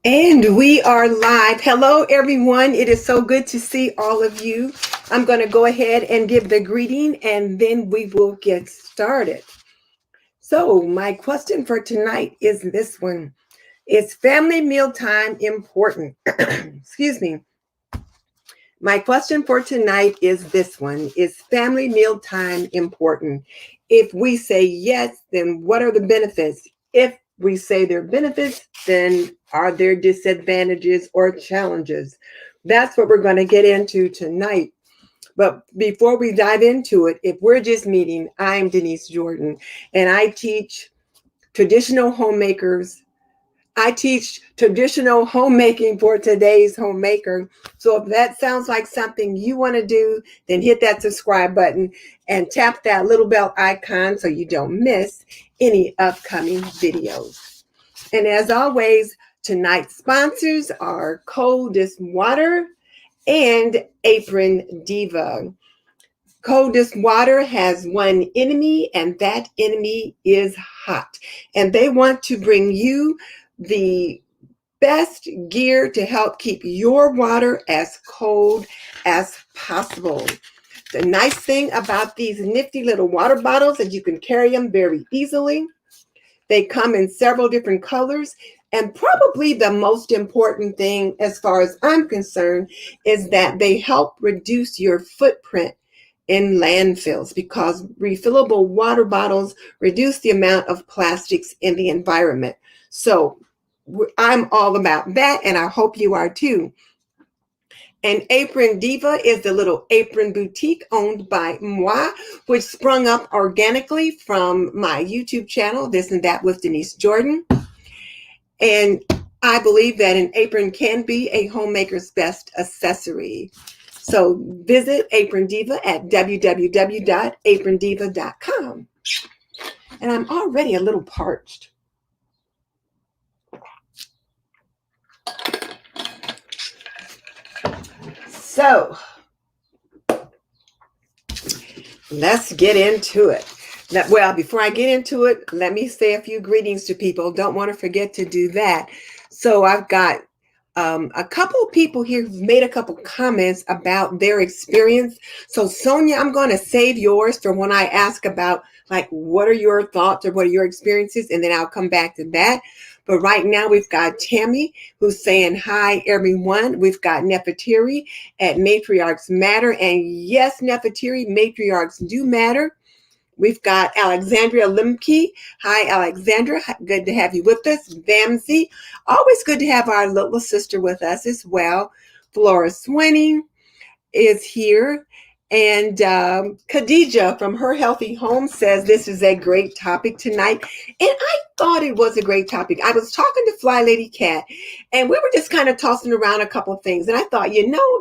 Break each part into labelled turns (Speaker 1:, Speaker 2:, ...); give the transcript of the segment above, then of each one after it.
Speaker 1: And we are live. Hello, everyone. It is so good to see all of you. I'm going to go ahead and give the greeting and then we will get started. So, my question for tonight is this one. Is family mealtime important? Excuse me. My question for tonight is this one. Is family mealtime important? If we say yes, then what are the benefits? If we say there are benefits, then are there disadvantages or challenges? That's what we're going to get into tonight. But before we dive into it, if we're just meeting, I'm Denise Jordan, and I teach traditional homemakers. I teach traditional homemaking for today's homemaker. So if that sounds like something you want to do, then hit that subscribe button and tap that little bell icon so you don't miss any upcoming videos. And as always, tonight's sponsors are Coldest Water and Apron Diva. Coldest Water has one enemy, and that enemy is hot. And they want to bring you the best gear to help keep your water as cold as possible. The nice thing about these nifty little water bottles is you can carry them very easily. They come in several different colors. And probably the most important thing, as far as I'm concerned, is that they help reduce your footprint in landfills because refillable water bottles reduce the amount of plastics in the environment. So I'm all about that, and I hope you are too. And Apron Diva is the little apron boutique owned by moi, which sprung up organically from my YouTube channel, This and That with Denise Jordan. And I believe that an apron can be a homemaker's best accessory. So visit Apron Diva at www.aprondiva.com. And I'm already a little parched. So let's get into it. Well, before I get into it, let me say a few greetings to people. Don't want to forget to do that. So I've got a couple of people here who've made a couple comments about their experience. So Sonia, I'm going to save yours for when I ask about like what are your thoughts or what are your experiences, and then I'll come back to that. But right now we've got Tammy who's saying hi everyone. We've got Nefertiri at Matriarchs Matter, and yes, Nefertiri, matriarchs do matter. We've got Alexandria Limke. Hi, Alexandra. Good to have you with us. Vamsey. Always good to have our little sister with us as well. Flora Swinney is here. And Khadija from Her Healthy Home says this is a great topic tonight. And I thought it was a great topic. I was talking to Fly Lady Cat, and we were just kind of tossing around a couple of things. And I thought,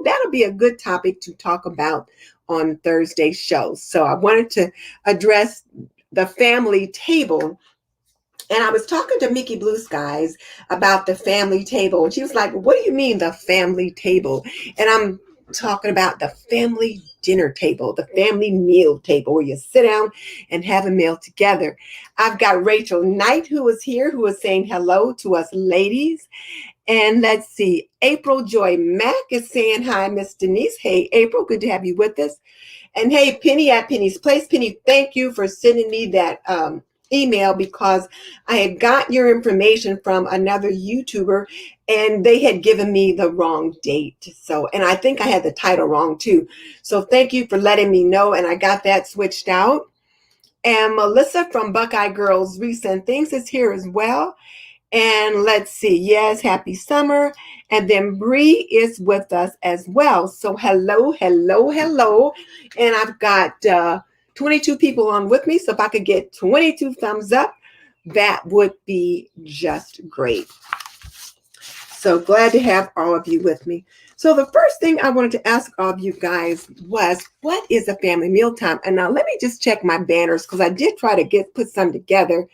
Speaker 1: that'll be a good topic to talk about on Thursday's show. So I wanted to address the family table. And I was talking to Mickey Blue Skies about the family table. And she was like, what do you mean the family table? And I'm talking about the family dinner table, the family meal table where you sit down and have a meal together. I've got Rachel Knight who is here, who is saying hello to us ladies. And let's see, April Joy Mack is saying hi, Miss Denise. Hey, April, good to have you with us. And hey, Penny at Penny's Place. Penny, thank you for sending me that email because I had got your information from another YouTuber and they had given me the wrong date. So, and I think I had the title wrong too. So thank you for letting me know. And I got that switched out. And Melissa from Buckeye Girls Recent Things is here as well. And let's see, yes, happy summer. And then Bree is with us as well. So hello, hello, hello. And I've got 22 people on with me. So if I could get 22 thumbs up, that would be just great. So glad to have all of you with me. So the first thing I wanted to ask all of you guys was, what is a family mealtime? And now let me just check my banners because I did try to put some together.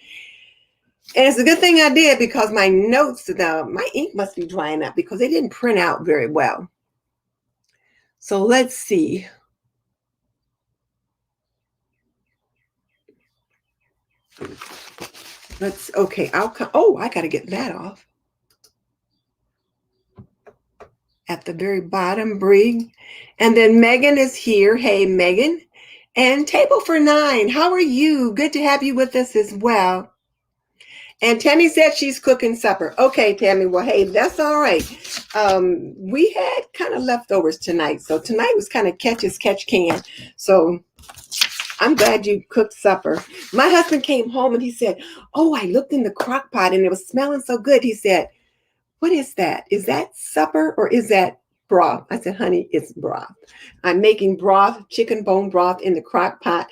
Speaker 1: And it's a good thing I did because my notes, my ink must be drying up because they didn't print out very well. So let's see. Okay, I got to get that off. at the very bottom, Bree. And then Megan is here. Hey, Megan. And Table for Nine, how are you? Good to have you with us as well. And Tammy said she's cooking supper. Okay, Tammy. Well, hey, that's all right. We had kind of leftovers tonight. So tonight was kind of catch as catch can. So I'm glad you cooked supper. My husband came home and he said, oh, I looked in the crock pot and it was smelling so good. He said, what is that? Is that supper or is that broth? I said, honey, it's broth. I'm making broth, chicken bone broth in the crock pot.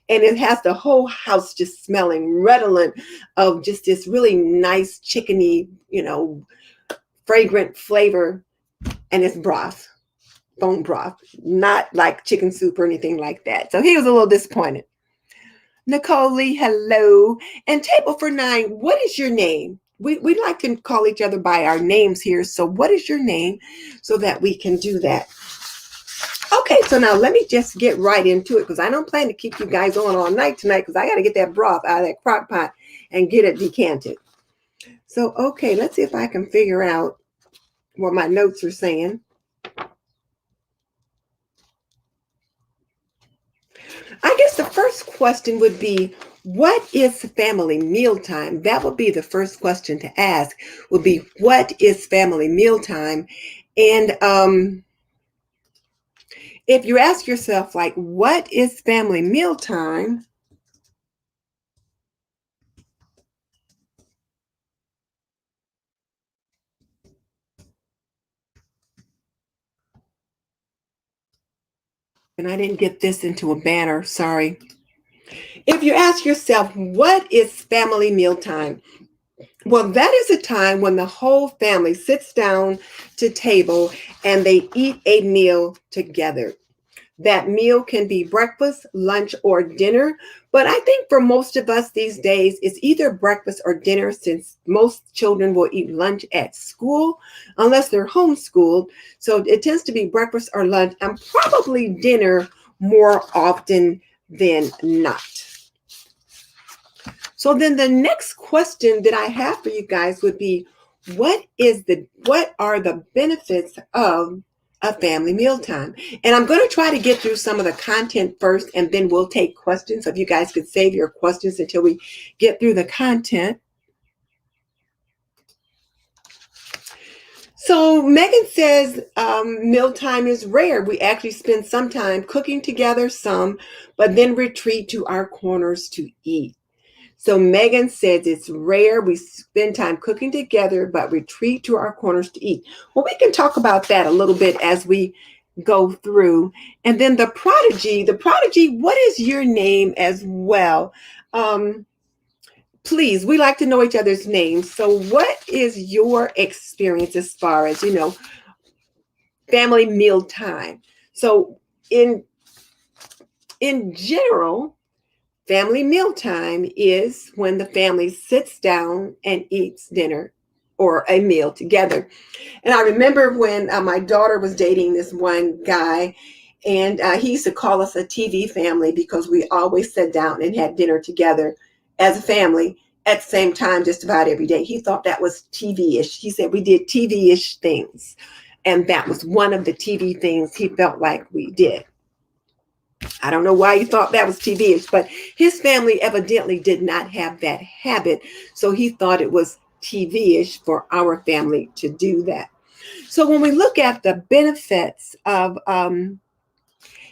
Speaker 1: And it has the whole house just smelling redolent of just this really nice chickeny, fragrant flavor. And it's broth, bone broth, not like chicken soup or anything like that. So he was a little disappointed. Nicole Lee, hello. And Table for Nine, what is your name? We like to call each other by our names here. So what is your name so that we can do that? Okay, so now let me just get right into it because I don't plan to keep you guys on all night tonight because I got to get that broth out of that crock pot and get it decanted. So, okay, let's see if I can figure out what my notes are saying. I guess the first question would be, what is family mealtime? That would be the first question to ask, would be, what is family mealtime? And if you ask yourself, like, what is family mealtime? And I didn't get this into a banner, sorry. If you ask yourself, what is family mealtime? Well, that is a time when the whole family sits down to table and they eat a meal together. That meal can be breakfast, lunch, or dinner. But I think for most of us these days, it's either breakfast or dinner since most children will eat lunch at school unless they're homeschooled. So it tends to be breakfast or lunch and probably dinner more often than not. So then the next question that I have for you guys would be, what are the benefits of a family mealtime? And I'm going to try to get through some of the content first, and then we'll take questions. So if you guys could save your questions until we get through the content. So Megan says mealtime is rare. We actually spend some time cooking together, but then retreat to our corners to eat. So Megan says it's rare. We spend time cooking together, but retreat to our corners to eat. Well, we can talk about that a little bit as we go through. And then the prodigy, what is your name as well? Please, we like to know each other's names. So what is your experience as far as, family meal time? So in general, family mealtime is when the family sits down and eats dinner or a meal together. And I remember when my daughter was dating this one guy, and he used to call us a TV family because we always sat down and had dinner together as a family at the same time just about every day. He thought that was TV-ish. He said we did TV-ish things. And that was one of the TV things he felt like we did. I don't know why he thought that was TV-ish, but his family evidently did not have that habit. So he thought it was TV-ish for our family to do that. So when we look at the benefits of,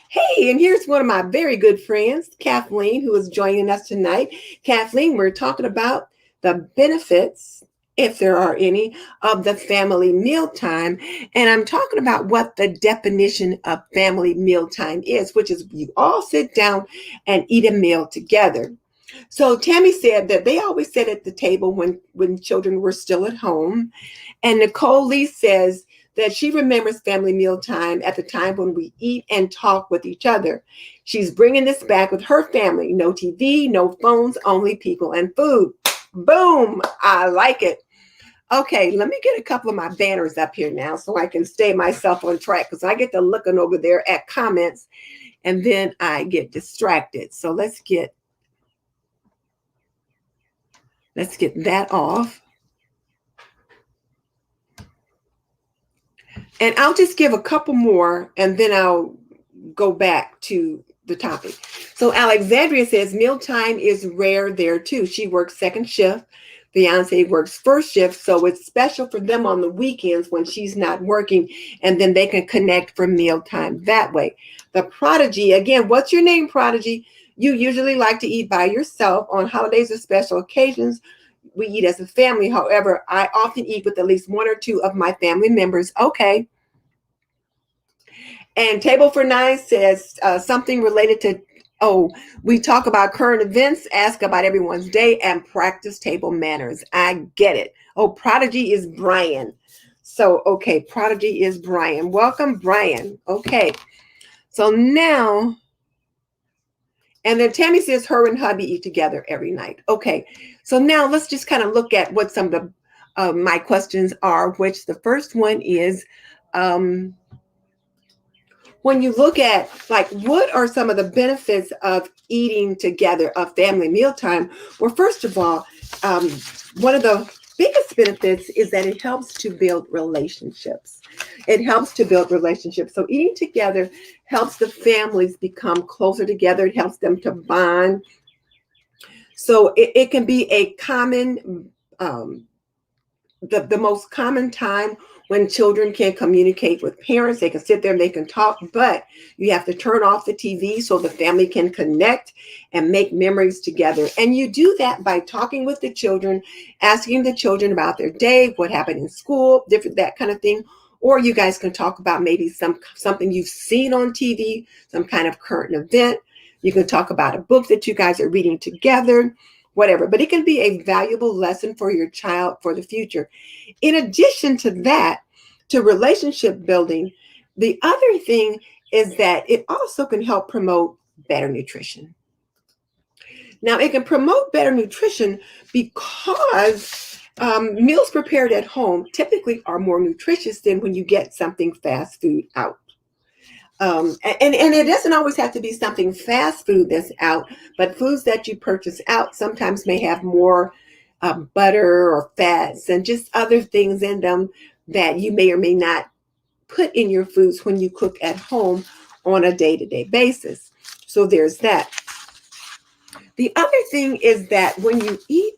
Speaker 1: hey, and here's one of my very good friends, Kathleen, who is joining us tonight. Kathleen, we're talking about the benefits, if there are any, of the family mealtime. And I'm talking about what the definition of family mealtime is, which is you all sit down and eat a meal together. So Tammy said that they always sat at the table when children were still at home. And Nicole Lee says that she remembers family mealtime at the time when we eat and talk with each other. She's bringing this back with her family. No TV, no phones, only people and food. Boom. I like it. Okay, let me get a couple of my banners up here now so I can stay myself on track because I get to looking over there at comments and then I get distracted. So let's get that off. And I'll just give a couple more and then I'll go back to the topic. So Alexandria says mealtime is rare there too. She works second shift. Fiance works first shift, so it's special for them on the weekends when she's not working, and then they can connect for mealtime that way. The Prodigy, again, what's your name, Prodigy? You usually like to eat by yourself on holidays or special occasions. We eat as a family. However, I often eat with at least one or two of my family members. Okay. And Table for Nine says something related to, oh, we talk about current events, ask about everyone's day, and practice table manners. I get it. Oh, Prodigy is Brian. So, okay, Prodigy is Brian. Welcome, Brian. Okay. So now, and then Tammy says her and hubby eat together every night. Okay. So now let's just kind of look at what some of the my questions are, which the first one is, when you look at like what are some of the benefits of eating together, of family mealtime? Well, first of all, one of the biggest benefits is that it helps to build relationships. It helps to build relationships. So eating together helps the families become closer together. It helps them to bond. So it can be a common the most common time when children can communicate with parents. They can sit there and they can talk, but you have to turn off the TV so the family can connect and make memories together. And you do that by talking with the children, asking the children about their day, what happened in school, different, that kind of thing. Or you guys can talk about maybe something you've seen on TV, some kind of current event. You can talk about a book that you guys are reading together, whatever. But it can be a valuable lesson for your child for the future. In addition to that, to relationship building, the other thing is that it also can help promote better nutrition. Now, it can promote better nutrition because meals prepared at home typically are more nutritious than when you get something fast food out. And it doesn't always have to be something fast food that's out, but foods that you purchase out sometimes may have more butter or fats and just other things in them that you may or may not put in your foods when you cook at home on a day-to-day basis. So there's that. The other thing is that when you eat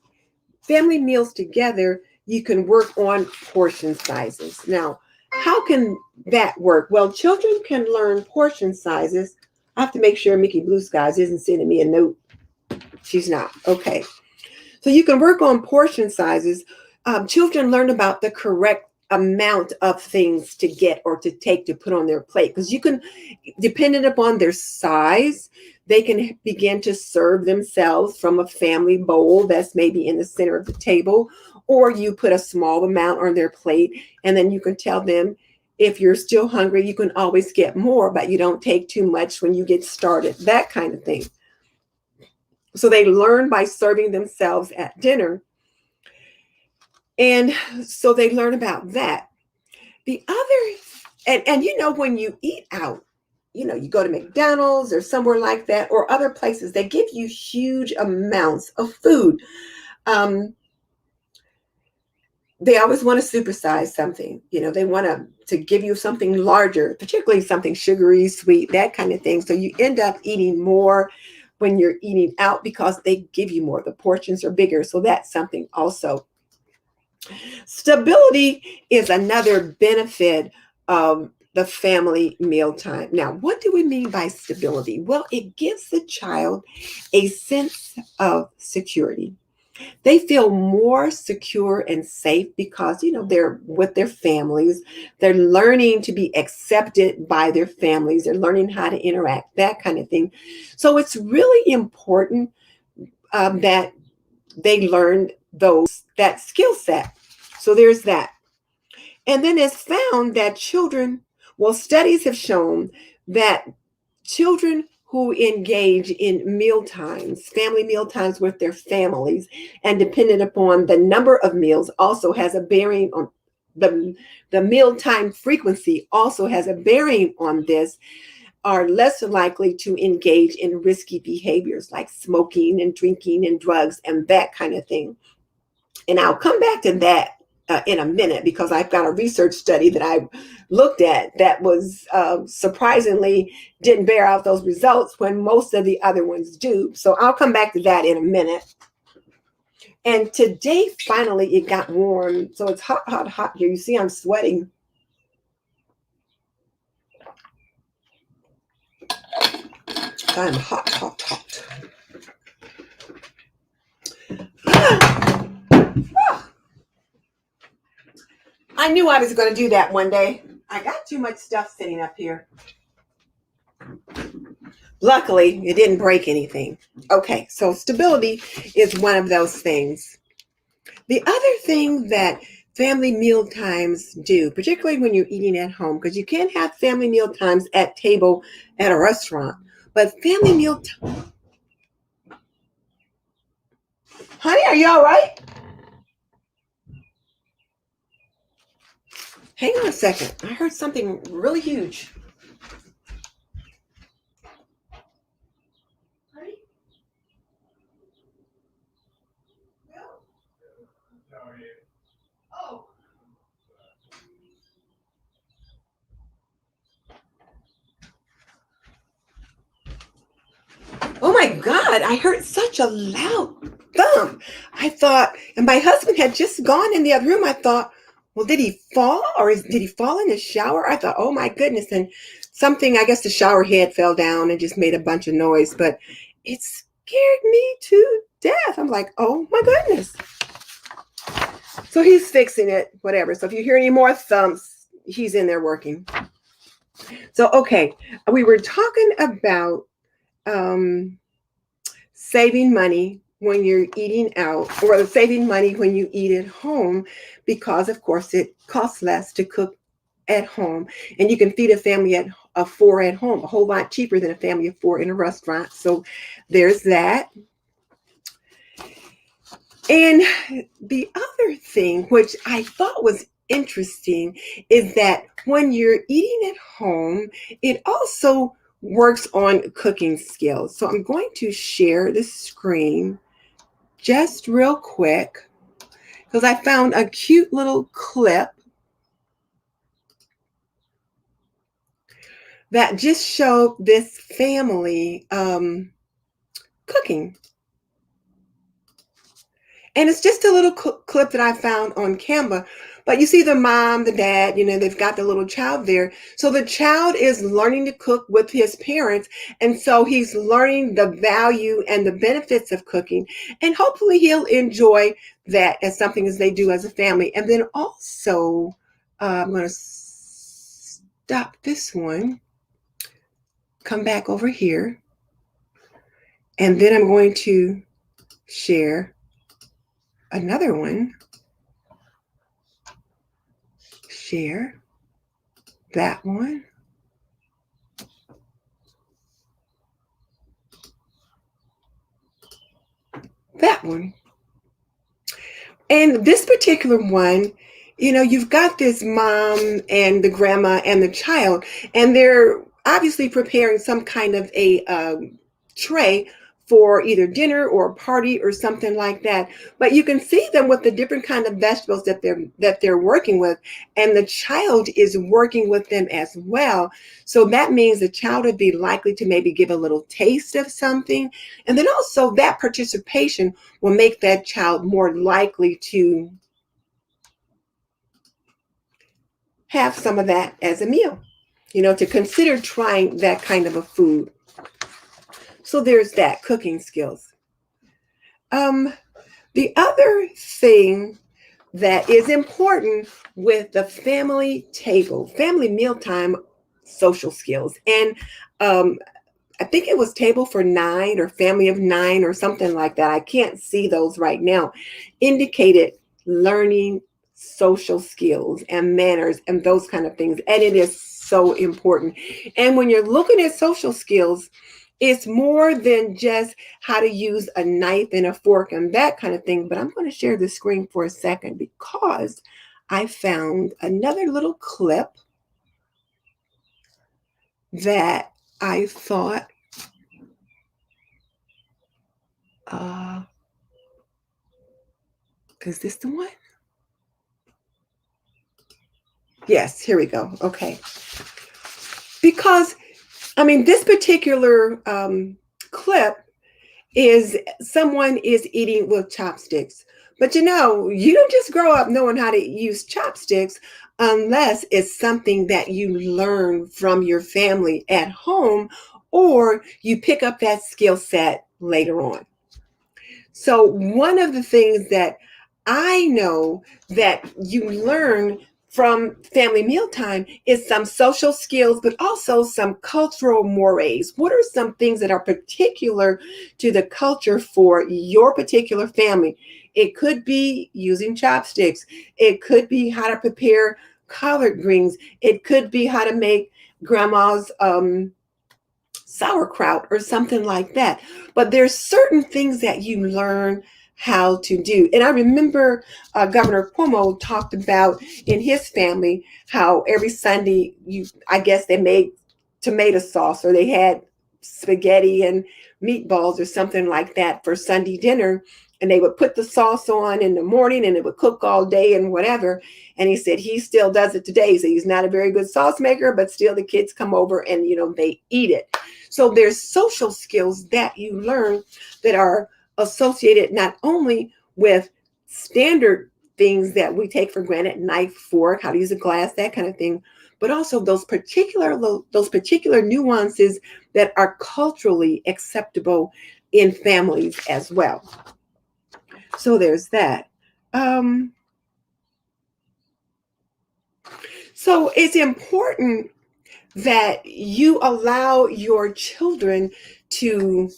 Speaker 1: family meals together, you can work on portion sizes. Now, how can that work? Well, children can learn portion sizes. I have to make sure Mickey Blue Skies isn't sending me a note. She's not. Okay. So you can work on portion sizes. Children learn about the correct amount of things to get or to take to put on their plate, because you can, depending upon their size, they can begin to serve themselves from a family bowl that's maybe in the center of the table, or you put a small amount on their plate, and then you can tell them, if you're still hungry, you can always get more, but you don't take too much when you get started, that kind of thing. So they learn by serving themselves at dinner. And so they learn about that. The other, and you know, when you eat out, you know, you go to McDonald's or somewhere like that, or other places, they give you huge amounts of food. They always want to supersize something. You know, they want to give you something larger, particularly something sugary, sweet, that kind of thing. So you end up eating more when you're eating out because they give you more. The portions are bigger. So that's something also. Stability is another benefit of the family mealtime. Now, what do we mean by stability? Well, it gives the child a sense of security. They feel more secure and safe because, you know, they're with their families. They're learning to be accepted by their families. They're learning how to interact, that kind of thing. So it's really important that they learn that skill set. So there's that. And then it's found that studies have shown that children who engage in family meal times with their families, and dependent upon the number of meals, also has a bearing on the mealtime frequency, also has a bearing on this, are less likely to engage in risky behaviors like smoking and drinking and drugs and that kind of thing. And I'll come back to that in a minute, because I've got a research study that I looked at that was surprisingly didn't bear out those results when most of the other ones do. So I'll come back to that in a minute. And today, finally, it got warm. So it's hot, hot, hot here. You see, I'm sweating. I'm hot, hot, hot. I knew I was going to do that one day. I got too much stuff sitting up here. Luckily, it didn't break anything. Okay, so stability is one of those things. The other thing that family meal times do, particularly when you're eating at home, because you can't have family meal times at table at a restaurant, but family meal time. Honey, are you all right? Hang on a second. I heard something really huge. Oh my God, I heard such a loud thump. I thought, and my husband had just gone in the other room. I thought, well, did he fall or did he fall in the shower? I thought, oh my goodness. And something, I guess the shower head fell down and just made a bunch of noise, but it scared me to death. I'm like, oh my goodness. So he's fixing it, whatever. So if you hear any more thumps, he's in there working. So, okay, we were talking about saving money when you're eating out, or saving money when you eat at home, because of course it costs less to cook at home, and you can feed a family of 4 at home a whole lot cheaper than a family of 4 in a restaurant. So there's that. And the other thing, which I thought was interesting, is that when you're eating at home, it also works on cooking skills. So I'm going to share the screen just real quick because I found a cute little clip that just showed this family cooking. And it's just a little clip that I found on Canva. But you see the mom, the dad, they've got the little child there. So the child is learning to cook with his parents. And so he's learning the value and the benefits of cooking. And hopefully he'll enjoy that as something as they do as a family. And then also, I'm going to stop this one, come back over here. And then I'm going to share another one. Share that one. That one. And this particular one, you've got this mom and the grandma and the child, and they're obviously preparing some kind of a tray for either dinner or a party or something like that. But you can see them with the different kind of vegetables that they're working with, and the child is working with them as well. So that means the child would be likely to maybe give a little taste of something, and then also that participation will make that child more likely to have some of that as a meal, to consider trying that kind of a food. So there's that, cooking skills. The other thing that is important with the family table, family mealtime, social skills. And I think it was table for 9 or family of 9 or something like that. I can't see those right now. Indicated learning social skills and manners and those kind of things. And it is so important. And when you're looking at social skills, it's more than just how to use a knife and a fork and that kind of thing. But I'm going to share the screen for a second because I found another little clip that I thought is this the one? Yes, here we go. Okay. Because, I mean, this particular clip is someone is eating with chopsticks. But you know, you don't just grow up knowing how to use chopsticks unless it's something that you learn from your family at home or you pick up that skill set later on. So, one of the things that I know that you learn from family mealtime is some social skills, but also some cultural mores. What are some things that are particular to the culture for your particular family? It could be using chopsticks, it could be how to prepare collard greens, it could be how to make grandma's sauerkraut or something like that. But there's certain things that you learn how to do. And I remember Governor Cuomo talked about in his family how every Sunday, I guess they made tomato sauce or they had spaghetti and meatballs or something like that for Sunday dinner. And they would put the sauce on in the morning and it would cook all day and whatever. And he said he still does it today. So he's not a very good sauce maker, but still the kids come over and, they eat it. So there's social skills that you learn that are associated not only with standard things that we take for granted, knife, fork, how to use a glass, that kind of thing, but also those particular nuances that are culturally acceptable in families as well. So there's that. So it's important that you allow your children to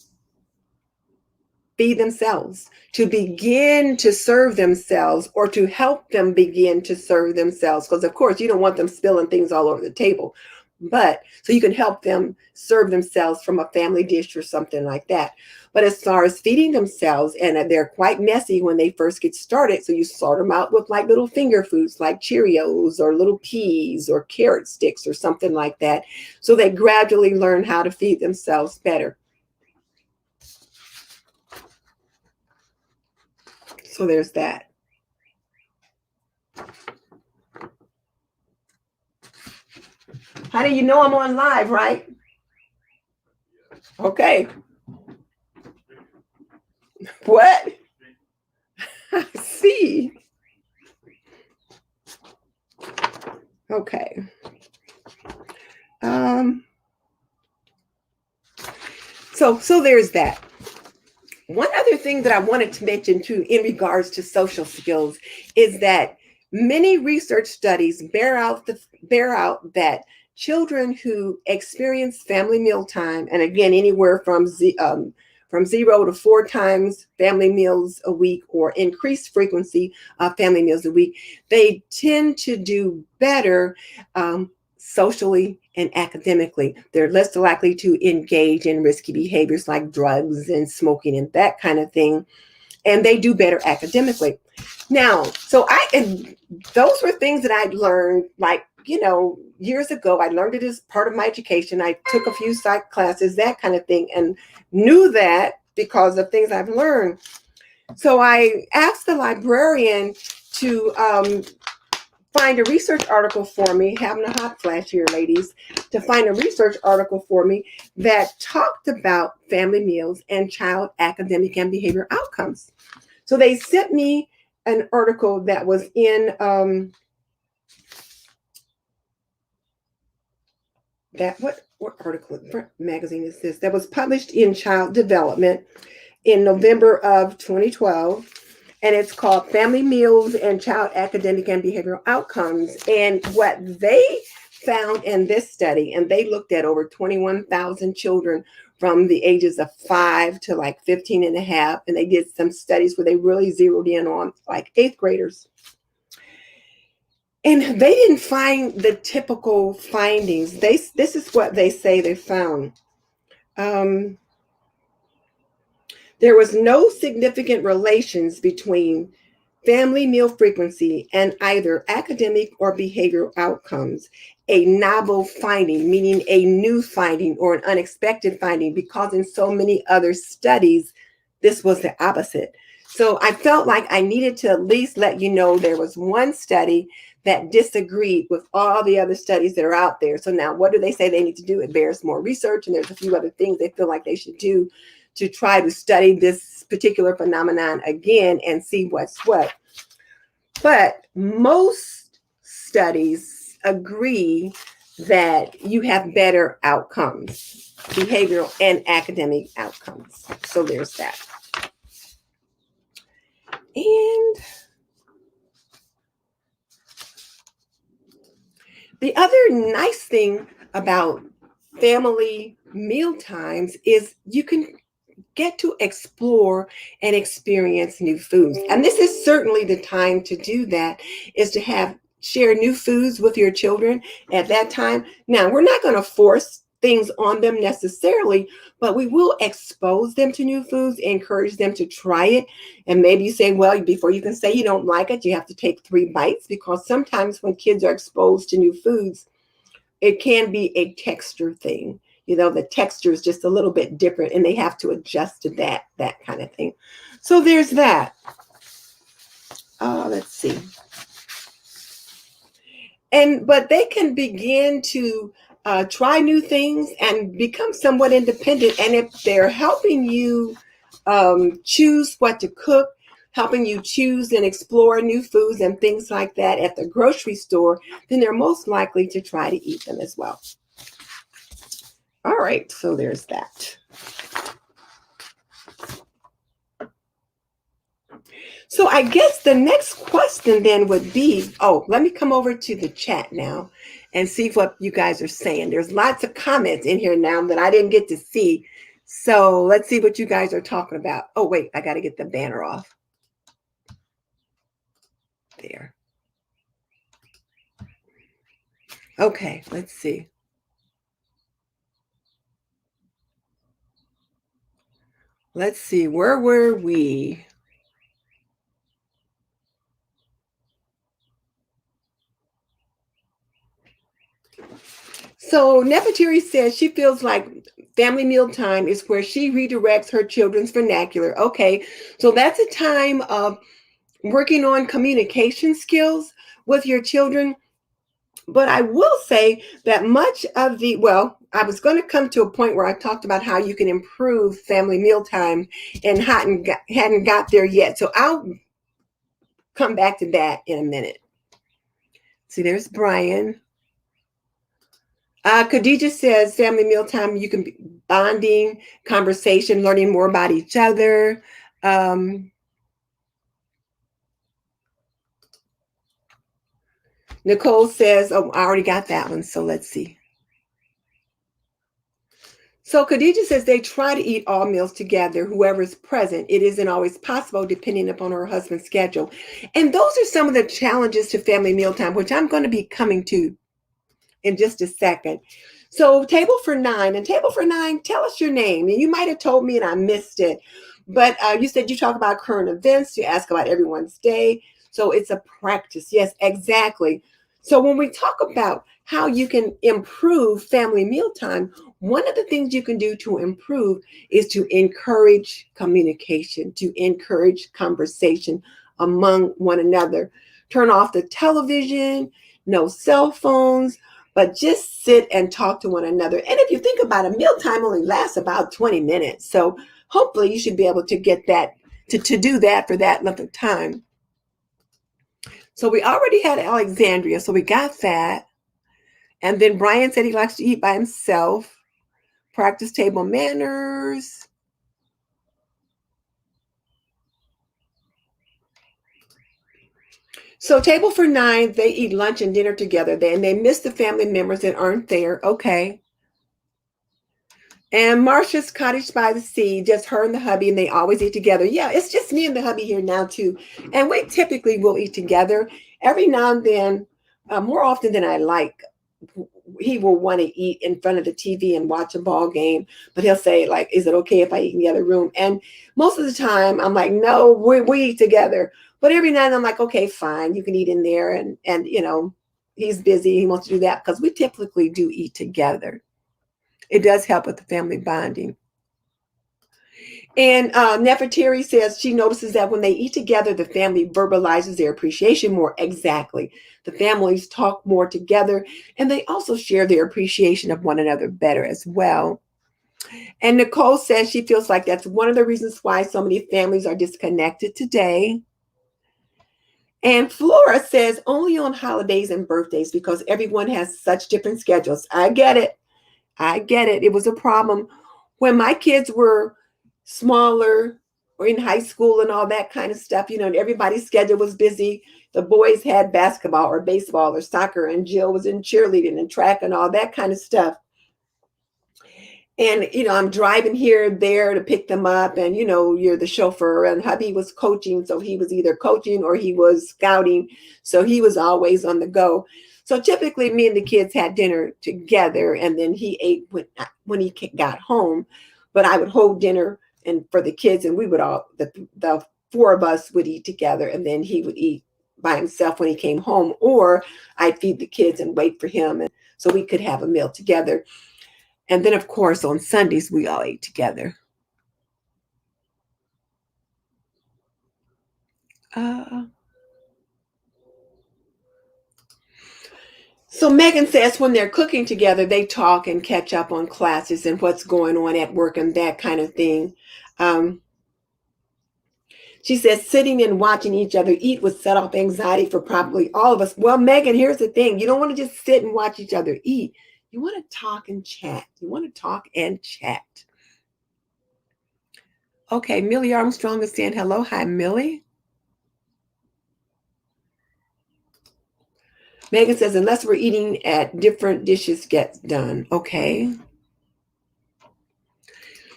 Speaker 1: be themselves, to begin to serve themselves, or to help them begin to serve themselves. Because, of course, you don't want them spilling things all over the table. But so you can help them serve themselves from a family dish or something like that. But as far as feeding themselves, and they're quite messy when they first get started. So you sort them out with like little finger foods like Cheerios or little peas or carrot sticks or something like that. So they gradually learn how to feed themselves better. So there's that. How do you know I'm on live, right? Okay. What? I see. Okay. So there's that. One other thing that I wanted to mention too in regards to social skills is that many research studies bear out that children who experience family mealtime, and again anywhere from 0 to 4 times family meals a week or increased frequency of family meals a week, they tend to do better socially and academically. They're less likely to engage in risky behaviors like drugs and smoking and that kind of thing. And they do better academically. Now, and those were things that I'd learned like, years ago. I learned it as part of my education. I took a few psych classes, that kind of thing, and knew that because of things I've learned. So I asked the librarian to find a research article for me, having a hot flash here, ladies, to find a research article for me that talked about family meals and child academic and behavior outcomes. So they sent me an article that was in what article, what magazine is this? That was published in Child Development in November of 2012. And it's called Family Meals and Child Academic and Behavioral Outcomes. And what they found in this study, and they looked at over 21,000 children from the ages of 5 to like 15 and a half. And they did some studies where they really zeroed in on like 8th graders. And they didn't find the typical findings. This is what they say they found. There was no significant relations between family meal frequency and either academic or behavioral outcomes. A novel finding, meaning a new finding or an unexpected finding, because in so many other studies, this was the opposite. So I felt like I needed to at least let you know there was one study that disagreed with all the other studies that are out there. So now what do they say they need to do? It bears more research, and there's a few other things they feel like they should do to try to study this particular phenomenon again and see what's what. But most studies agree that you have better outcomes, behavioral and academic outcomes. So there's that. And the other nice thing about family meal times is you can get to explore and experience new foods. And this is certainly the time to do that, is to have share new foods with your children at that time. Now, we're not going to force things on them necessarily, but we will expose them to new foods, encourage them to try it. And maybe you say, well, before you can say you don't like it, you have to take 3 bites, because sometimes when kids are exposed to new foods, it can be a texture thing. The texture is just a little bit different and they have to adjust to that kind of thing. So there's that. Let's see. But they can begin to try new things and become somewhat independent. And if they're helping you choose what to cook, helping you choose and explore new foods and things like that at the grocery store, then they're most likely to try to eat them as well. All right, so there's that. So I guess the next question then would be, let me come over to the chat now and see what you guys are saying. There's lots of comments in here now that I didn't get to see. So let's see what you guys are talking about. Oh, wait, I got to get the banner off. There. Okay, let's see. Let's see, where were we? So Nefertiti says she feels like family meal time is where she redirects her children's vernacular. Okay, so that's a time of working on communication skills with your children. But I will say that much of I was going to come to a point where I talked about how you can improve family mealtime and hadn't got there yet. So I'll come back to that in a minute. See, there's Brian. Khadija says family mealtime, you can be bonding, conversation, learning more about each other. Nicole says, I already got that one. So let's see. So Khadija says they try to eat all meals together, whoever's present. It isn't always possible depending upon her husband's schedule. And those are some of the challenges to family mealtime, which I'm going to be coming to in just a second. So table for 9, and table for 9, tell us your name. And you might have told me and I missed it, but you said you talk about current events, you ask about everyone's day. So it's a practice. Yes, exactly. So when we talk about how you can improve family mealtime, one of the things you can do to improve is to encourage communication, to encourage conversation among one another. Turn off the television, no cell phones, but just sit and talk to one another. And if you think about it, mealtime only lasts about 20 minutes. So hopefully you should be able to get that, to do that for that length of time. So we already had Alexandria, so we got that. And then Brian said he likes to eat by himself, practice table manners. So table for 9, they eat lunch and dinner together. Then they miss the family members that aren't there. Okay. And Marcia's cottage by the sea, just her and the hubby, and they always eat together. Yeah, it's just me and the hubby here now too. And we typically will eat together. Every now and then, more often than I like, he will want to eat in front of the TV and watch a ball game, but he'll say, like, is it okay if I eat in the other room? And most of the time I'm like, no, we eat together. But every night I'm like, okay, fine, you can eat in there. And he's busy. He wants to do that because we typically do eat together. It does help with the family bonding. And Nefertari says she notices that when they eat together, the family verbalizes their appreciation more. Exactly. The families talk more together, and they also share their appreciation of one another better as well. And Nicole says she feels like that's one of the reasons why so many families are disconnected today. And Flora says only on holidays and birthdays because everyone has such different schedules. I get it. I get it. It was a problem when my kids were smaller or in high school and all that kind of stuff. You know, everybody's schedule was busy. The boys had basketball or baseball or soccer, and Jill was in cheerleading and track and all that kind of stuff. And, you know, I'm driving here, there to pick them up. And, you know, you're the chauffeur, and hubby was coaching. So he was either coaching or he was scouting. So he was always on the go. So typically me and the kids had dinner together, and then he ate when he got home. But I would hold dinner and for the kids, and we would all, the four of us would eat together, and then he would eat by himself when he came home, or I'd feed the kids and wait for him. And so we could have a meal together. And then, of course, on Sundays, we all ate together. Uh, so Megan says when they're cooking together, they talk and catch up on classes and what's going on at work and that kind of thing. Um, she says sitting and watching each other eat would set off anxiety for probably all of us. Well, Megan, here's the thing. You don't want to just sit and watch each other eat. You want to talk and chat. You want to talk and chat. Okay, Millie Armstrong is saying hello. Hi, Millie. Megan says, unless we're eating at different dishes gets done. Okay.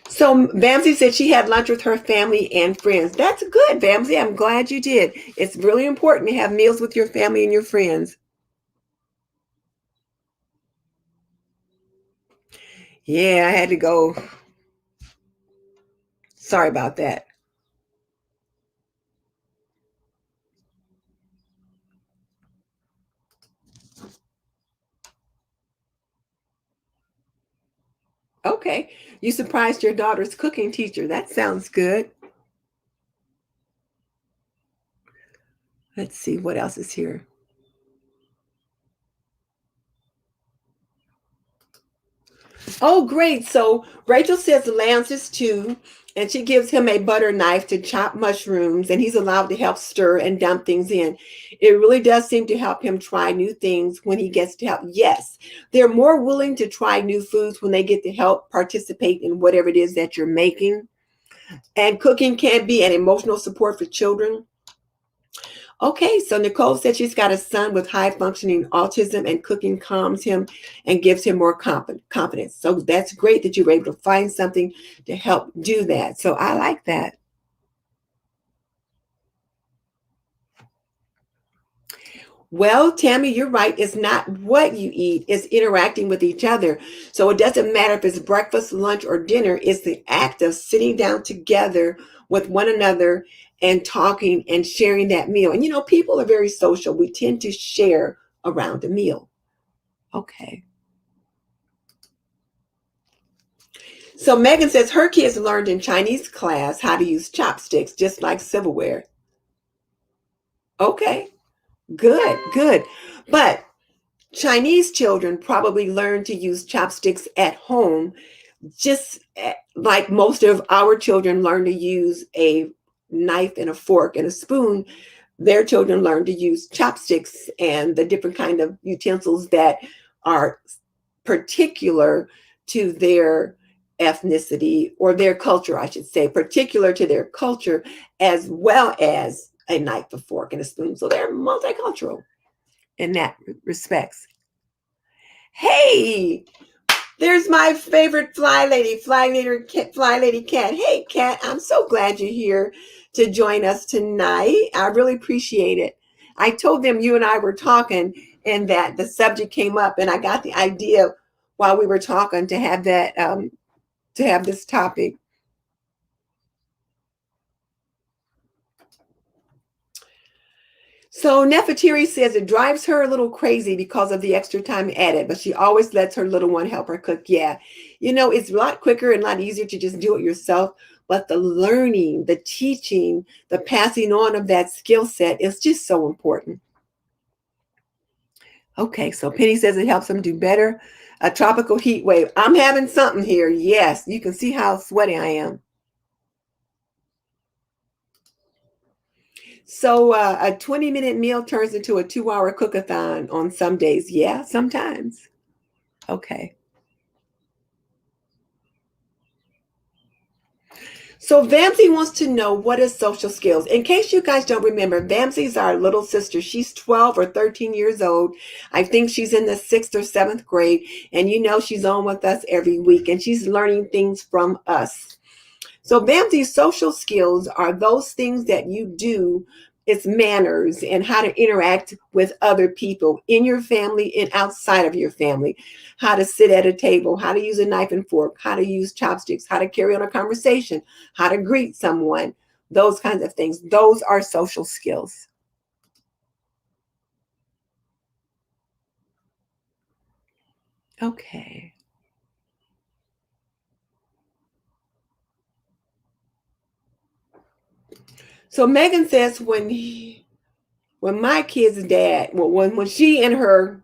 Speaker 1: So Vamsy said she had lunch with her family and friends. That's good, Vamsy. I'm glad you did. It's really important to have meals with your family and your friends. Yeah, I had to go. Sorry about that. Okay. You surprised your daughter's cooking teacher. That sounds good. Let's see what else is here. Oh, great. So Rachel says Lance is two, and she gives him a butter knife to chop mushrooms, and he's allowed to help stir and dump things in. It really does seem to help him try new things when he gets to help. Yes, they're more willing to try new foods when they get to help participate in whatever it is that you're making. And cooking can be an emotional support for children. Okay, so Nicole said she's got a son with high functioning autism, and cooking calms him and gives him more confidence. So that's great that you were able to find something to help do that. So I like that. Well, Tammy, you're right. It's not what you eat, it's interacting with each other. So it doesn't matter if it's breakfast, lunch, or dinner, it's the act of sitting down together with one another and talking and sharing that meal. And you know, people are very social. We tend to share around a meal. Okay. So Megan says her kids learned in Chinese class how to use chopsticks just like silverware. Okay, good, good. But Chinese children probably learn to use chopsticks at home, just like most of our children learn to use a knife and a fork and a spoon. Their children learn to use chopsticks and the different kind of utensils that are particular to their ethnicity or their culture, I should say, particular to their culture, as well as a knife, a fork, and a spoon. So they're multicultural in that respects. Hey, there's my favorite fly lady Cat. Hey, Cat, I'm so glad you're here to join us tonight. I really appreciate it. I told them you and I were talking and that the subject came up, and I got the idea while we were talking to have that to have this topic. So Nefertiri says it drives her a little crazy because of the extra time added, but she always lets her little one help her cook. Yeah, you know, it's a lot quicker and a lot easier to just do it yourself. but the learning, the teaching, the passing on of that skill set is just so important. Okay, so Penny says it helps them do better. A tropical heat wave. I'm having something here. Yes, you can see how sweaty I am. So a 20-minute meal turns into a 2-hour cook-a-thon on some days. Yeah, sometimes. Okay. So Vamsy wants to know, what is social skills? In case you guys don't remember, Vamsy's our little sister. She's 12 or 13 years old. I think she's in the 6th or 7th grade. And you know she's on with us every week and she's learning things from us. So Vamsy's social skills are those things that you do. It's manners and how to interact with other people in your family and outside of your family. How to sit at a table, how to use a knife and fork, how to use chopsticks, how to carry on a conversation, how to greet someone, those kinds of things. Those are social skills. Okay. So Megan says when my kid's dad, well, when she and her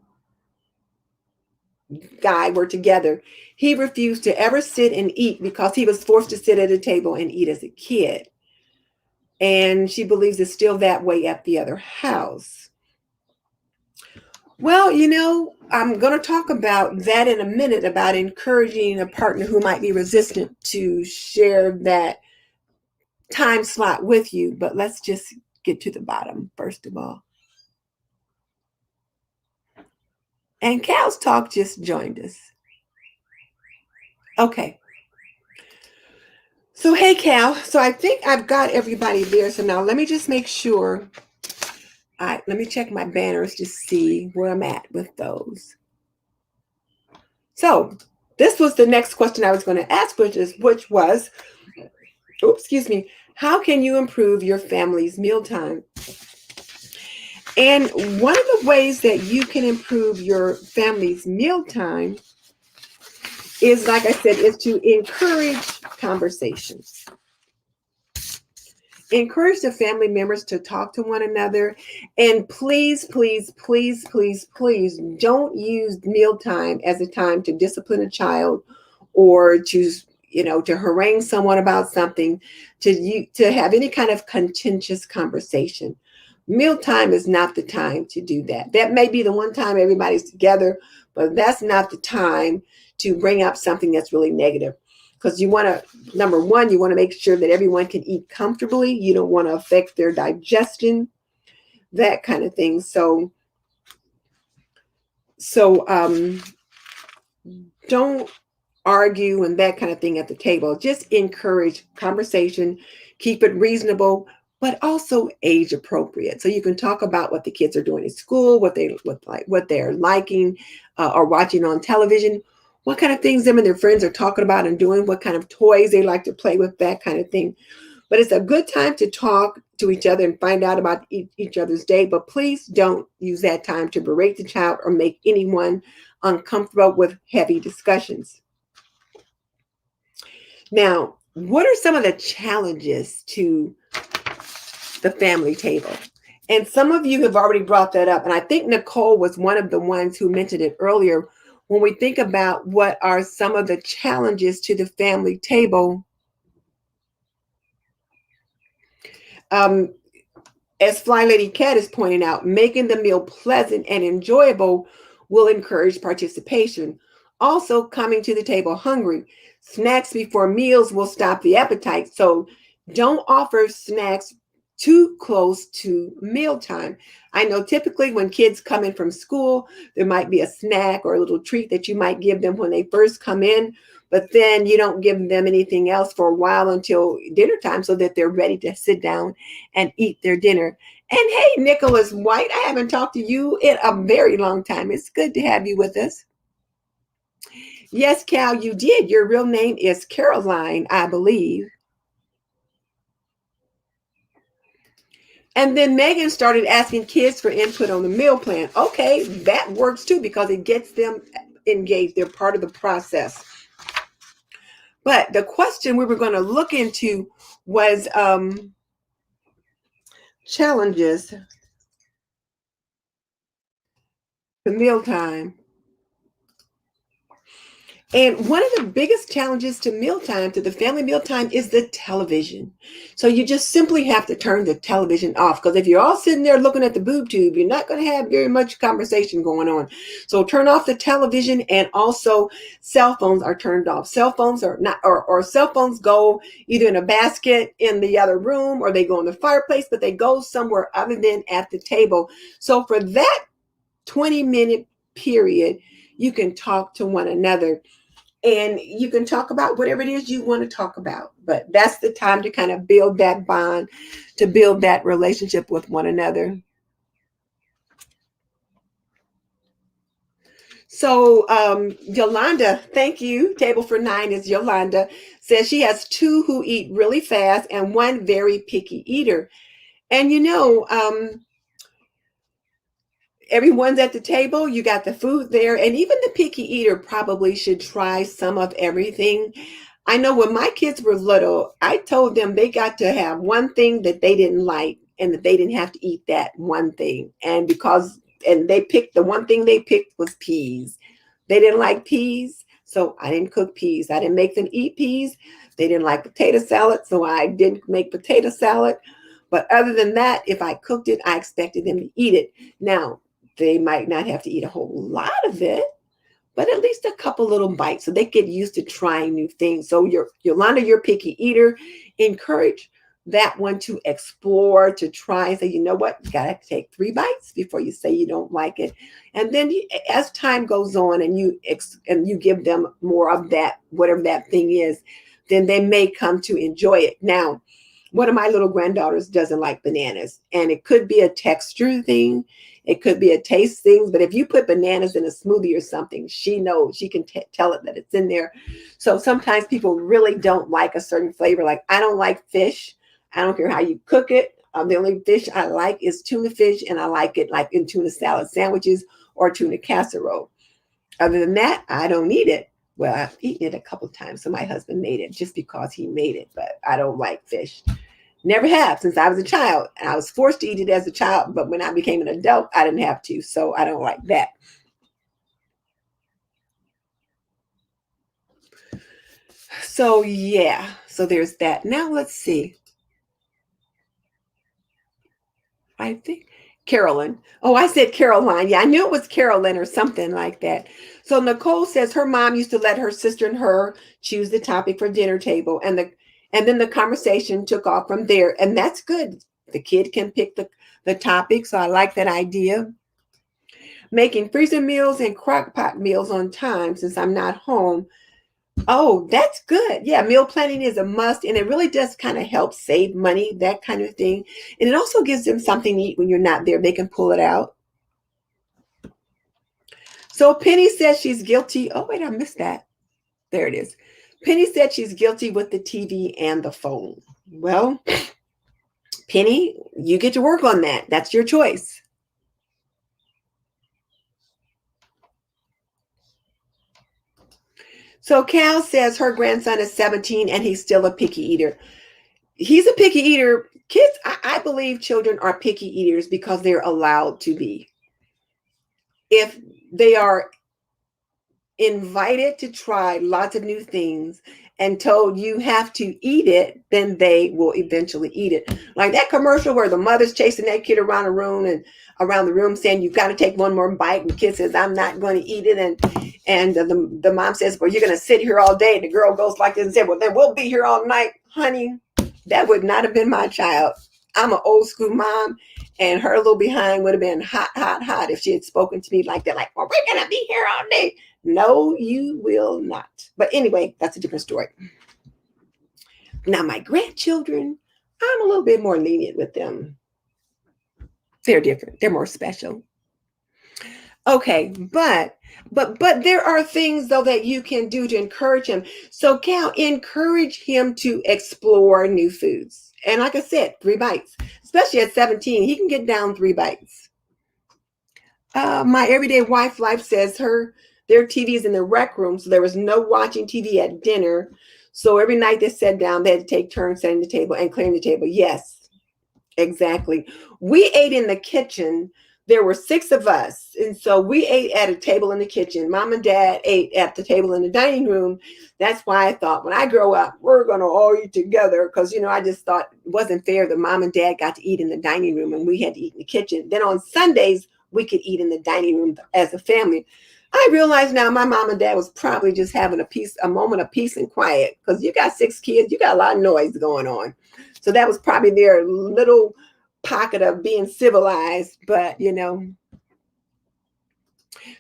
Speaker 1: guy were together, he refused to ever sit and eat because he was forced to sit at a table and eat as a kid. And she believes it's still that way at the other house. Well, I'm going to talk about that in a minute, about encouraging a partner who might be resistant to share that time slot with you. But let's just get to the bottom, first of all. And Cal's Talk just joined us. Okay. So, hey, Cal. So I think I've got everybody there. So now let me just make sure. Let me check my banners to see where I'm at with those. So this was the next question I was going to ask, which was, excuse me, how can you improve your family's mealtime? And one of the ways that you can improve your family's mealtime is, like I said, is to encourage conversations. Encourage the family members to talk to one another. And please, please, please, please, please don't use mealtime as a time to discipline a child or to harangue someone about something, to have any kind of contentious conversation. Mealtime is not the time to do that. That may be the one time everybody's together, but that's not the time to bring up something that's really negative. Because you want to, number one, you want to make sure that everyone can eat comfortably. You don't want to affect their digestion, that kind of thing. So don't argue and that kind of thing at the table. Just encourage conversation, keep it reasonable, but also age appropriate. So you can talk about what the kids are doing at school, what they're liking or watching on television, what kind of things them and their friends are talking about and doing, what kind of toys they like to play with, that kind of thing. But it's a good time to talk to each other and find out about each other's day. But please don't use that time to berate the child or make anyone uncomfortable with heavy discussions. Now, what are some of the challenges to the family table? And some of you have already brought that up. And I think Nicole was one of the ones who mentioned it earlier. When we think about what are some of the challenges to the family table, as Fly Lady Cat is pointing out, making the meal pleasant and enjoyable will encourage participation. Also, coming to the table hungry. Snacks before meals will stop the appetite. So don't offer snacks too close to mealtime. I know typically when kids come in from school, there might be a snack or a little treat that you might give them when they first come in, but then you don't give them anything else for a while until dinner time so that they're ready to sit down and eat their dinner. And hey, Nicholas White, I haven't talked to you in a very long time. It's good to have you with us. Yes, Cal, you did. Your real name is Caroline, I believe. And then Megan started asking kids for input on the meal plan. Okay, that works too because it gets them engaged. They're part of the process. But the question we were going to look into was challenges to mealtime. And one of the biggest challenges to mealtime, to the family mealtime, is the television. So you just simply have to turn the television off, because if you're all sitting there looking at the boob tube, you're not going to have very much conversation going on. So turn off the television, and also cell phones are turned off. Cell phones are not, or cell phones go either in a basket in the other room, or they go in the fireplace, but they go somewhere other than at the table. So for that 20-minute period, you can talk to one another. And you can talk about whatever it is you want to talk about. But that's the time to kind of build that bond, to build that relationship with one another. So Yolanda, thank you. Table for 9 is Yolanda, says she has 2 who eat really fast and 1 very picky eater. And everyone's at the table, you got the food there, and even the picky eater probably should try some of everything. I know when my kids were little, I told them they got to have one thing that they didn't like, and that they didn't have to eat that one thing. And they picked, the one thing they picked was peas. They didn't like peas, so I didn't cook peas. I didn't make them eat peas. They didn't like potato salad, so I didn't make potato salad. But other than that, if I cooked it, I expected them to eat it. Now, they might not have to eat a whole lot of it, but at least a couple little bites, so they get used to trying new things. So Yolanda, your picky eater, encourage that one to explore, to try, and say, you know what, you gotta take 3 bites before you say you don't like it. And then as time goes on, and you give them more of that, whatever that thing is, then they may come to enjoy it. Now, one of my little granddaughters doesn't like bananas, and it could be a texture thing. It could be a taste thing, but if you put bananas in a smoothie or something, she knows, she can tell it that it's in there. So sometimes people really don't like a certain flavor. Like, I don't like fish. I don't care how you cook it. The only fish I like is tuna fish, and I like it like in tuna salad sandwiches or tuna casserole. Other than that, I don't eat it. Well, I've eaten it a couple of times, so my husband made it just because he made it, but I don't like fish. Never have since I was a child. And I was forced to eat it as a child, but when I became an adult, I didn't have to, so I don't like that. So yeah, so there's that. Now let's see. I think Carolyn. Oh, I said Caroline. Yeah, I knew it was Carolyn or something like that. So Nicole says her mom used to let her sister and her choose the topic for dinner table, and then the conversation took off from there. And that's good. The kid can pick the topic. So I like that idea. Making freezer meals and crock pot meals on time since I'm not home. Oh, that's good. Yeah, meal planning is a must, and it really does kind of help save money, that kind of thing. And it also gives them something to eat when you're not there. They can pull it out. So Penny says she's guilty. Oh, wait, I missed that. There it is. Penny said she's guilty with the TV and the phone. Well, Penny, you get to work on that. That's your choice. So Cal says her grandson is 17 and he's still a picky eater. He's a picky eater. Kids, I believe children are picky eaters because they're allowed to be. If they are invited to try lots of new things and told you have to eat it, then they will eventually eat it. Like that commercial where the mother's chasing that kid around the room saying, you've got to take one more bite. And the kid says, I'm not going to eat it. And the mom says, well, you're going to sit here all day. And the girl goes like this and said, well, then we'll be here all night. Honey, that would not have been my child. I'm an old school mom, and her little behind would have been hot, hot, hot if she had spoken to me like that. Like, well, we're going to be here all day. No, you will not. But anyway, that's a different story. Now, my grandchildren, I'm a little bit more lenient with them. They're different. They're more special. Okay, but there are things though that you can do to encourage him. So Cal, encourage him to explore new foods. And like I said, 3 bites, especially at 17, he can get down 3 bites. My everyday life says their TV is in the rec room, so there was no watching TV at dinner. So every night they sat down, they had to take turns setting the table and clearing the table. Yes, exactly. We ate in the kitchen. There were six of us. And so we ate at a table in the kitchen. Mom and dad ate at the table in the dining room. That's why I thought when I grow up, we're going to all eat together. Because, I just thought it wasn't fair that mom and dad got to eat in the dining room and we had to eat in the kitchen. Then on Sundays, we could eat in the dining room as a family. I realize now my mom and dad was probably just having a moment of peace and quiet, because you got six kids, you got a lot of noise going on. So that was probably their little pocket of being civilized, but